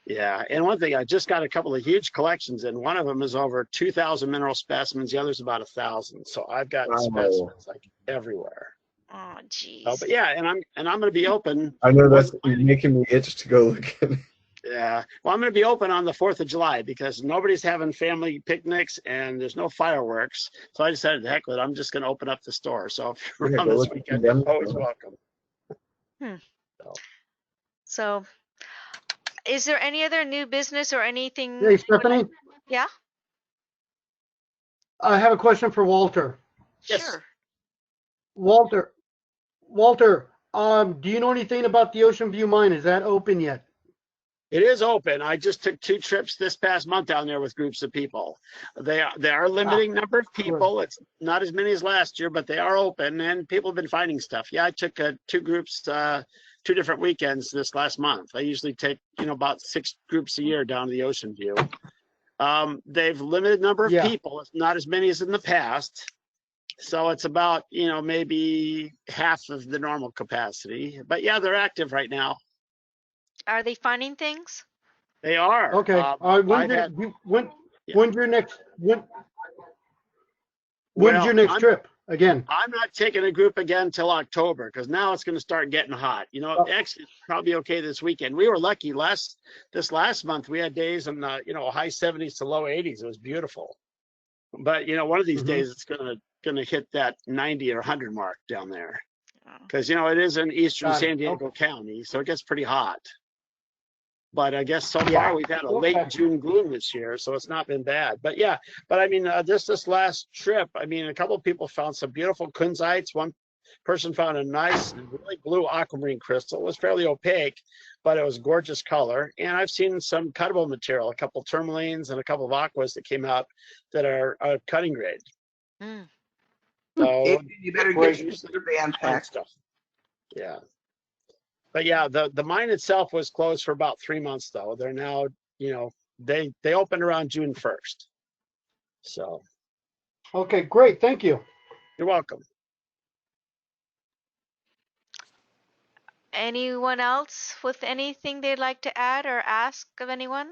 Yeah, and one thing, I just got a couple of huge collections, and one of them is over 2,000 mineral specimens. The other's about 1,000. So I've got
Wow.
specimens like everywhere.
oh, geez.
Oh, but yeah, and I'm going to be open.
I know that's making me itch to go look at it.
Yeah, well, I'm going to be open on the 4th of July because nobody's having family picnics and there's no fireworks. So I decided, heck with it, I'm just going to open up the store. So if you're
Yeah,
around
go
this
look at
weekend,
them.
you're always welcome.
So, is there any other new business or anything?
Hey, Stephanie,
Yeah,
I have a question for Walter.
Yes.
sure.
Walter, do you know anything about the Ocean View mine? Is that open yet?
It is open. I just took 2 trips this past month down there with groups of people. They are limiting number of people. It's not as many as last year, but they are open and people have been finding stuff. Yeah, I took 2 groups, 2 different weekends this last month. I usually take, you know, about 6 groups a year down to the Ocean View. They've limited number of people. It's not as many as in the past. So it's about, you know, maybe half of the normal capacity. But yeah, they're active right now.
Are they finding things?
They are.
Okay. When's your next trip again?
I'm not taking a group again till October because now it's going to start getting hot. You know, actually, it's probably okay this weekend. We were lucky this last month. We had days in the, you know, high 70s to low 80s. It was beautiful. But you know, one of these days it's gonna hit that 90 or 100 mark down there because you know it is in eastern San Diego County, so it gets pretty hot. But I guess so far we've had a late June gloom this year, so it's not been bad. But yeah, but I mean, this last trip, I mean, a couple of people found some beautiful kunzites. One person found a nice, really blue aquamarine crystal. It was fairly opaque, but it was gorgeous color. And I've seen some cuttable material, a couple tourmalines and a couple of aquas that came out that are cutting grade. So
you better get your band packed.
Stuff. Yeah. But yeah, the mine itself was closed for about 3 months though. They're now, you know, they opened around June 1st. So.
Okay, great. Thank you.
You're welcome.
Anyone else with anything they'd like to add or ask of anyone?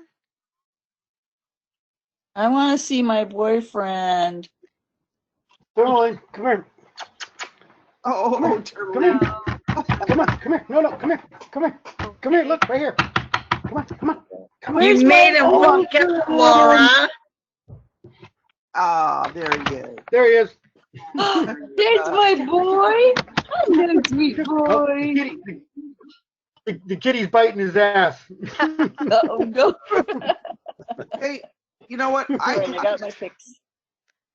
I want to see my boyfriend.
Caroline, come here.
Oh,
come here. Come on, come here. No, come here. Come here. Come here. Look, right here. Come on, come on. Come on.
You made him look at Laura.
Ah, there he is.
There he is.
There's my boy. Hello, sweet boy.
The kitty's biting his ass.
Uh-oh, go.
Hey, you know what?
I got my fix.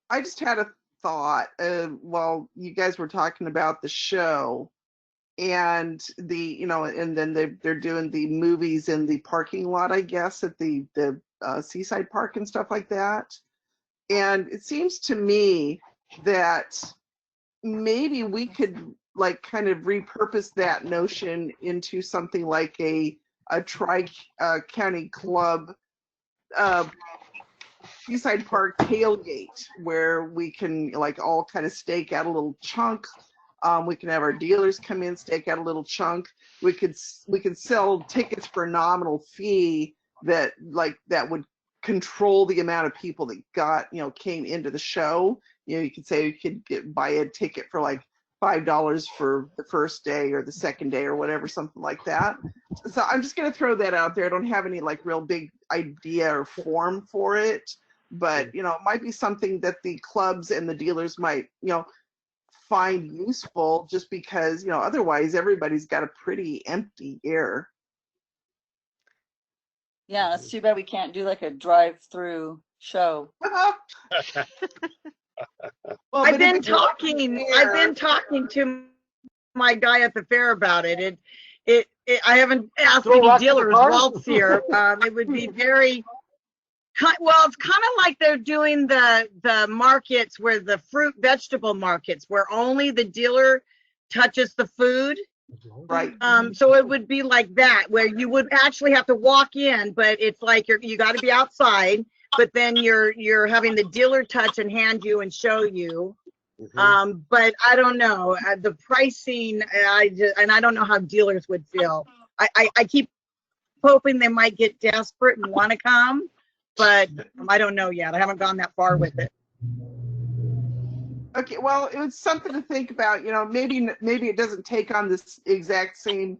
I just had a thought while you guys were talking about the show and the, you know, and then they're doing the movies in the parking lot, I guess, at the Seaside Park and stuff like that. And it seems to me that maybe we could like kind of repurpose that notion into something like a tri-county club Seaside Park tailgate where we can like all kind of stake out a little chunk. We can have our dealers come in, stake out a little chunk. We could sell tickets for a nominal fee that would control the amount of people that came into the show. You could say you could buy a ticket for like $5 for the first day or the second day or whatever, something like that. So I'm just going to throw that out there. I don't have any like real big idea or form for it, but it might be something that the clubs and the dealers might find useful, just because otherwise everybody's got a pretty empty air.
Yeah, it's too bad we can't do like a drive-through show.
Well,
I've been talking to my guy at the fair about it. I haven't asked
Throw
any
rocks at the
dealers
car?
Waltz here. It would be very well, it's kind of like they're doing the markets where the vegetable markets where only the dealer touches the food.
Right.
So it would be like that, where you would actually have to walk in, but it's like you got to be outside, but then you're having the dealer touch and hand you and show you. But I don't know the pricing. I don't know how dealers would feel. I keep hoping they might get desperate and want to come, but I don't know yet. I haven't gone that far with it.
Okay, well, it was something to think about. Maybe it doesn't take on this exact same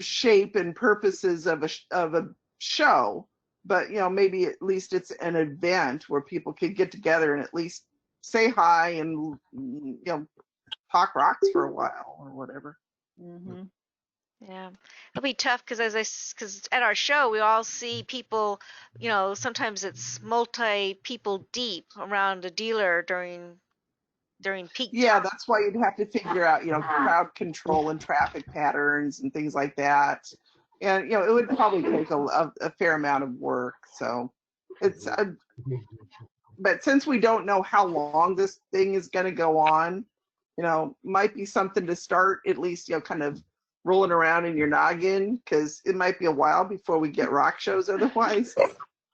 shape and purposes of a show, but maybe at least it's an event where people could get together and at least say hi and talk rocks for a while or whatever.
Mm-hmm.
Yeah, it'll be tough because at our show we all see people. Sometimes it's multi people deep around a dealer during peak
Yeah,
time.
that's why you'd have to figure out crowd control and traffic patterns and things like that. And it would probably take a fair amount of work. So it's but since we don't know how long this thing is going to go on, might be something to start at least, kind of rolling around in your noggin, because it might be a while before we get rock shows otherwise.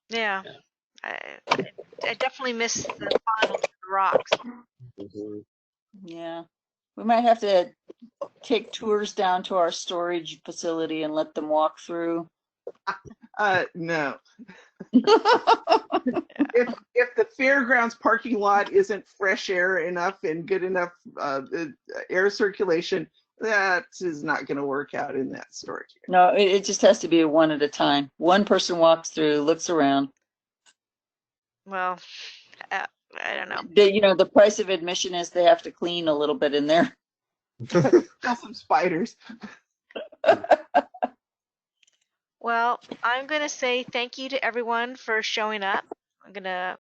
Yeah, I definitely miss the fun with the rocks.
Yeah, we might have to take tours down to our storage facility and let them walk through.
No. If the fairgrounds parking lot isn't fresh air enough and good enough air circulation, that is not going to work out in that storage area.
No, it just has to be one at a time. One person walks through, looks around.
Well, I don't know.
The price of admission is they have to clean a little bit in there.
Kill some spiders.
Well, I'm going to say thank you to everyone for showing up. I'm going to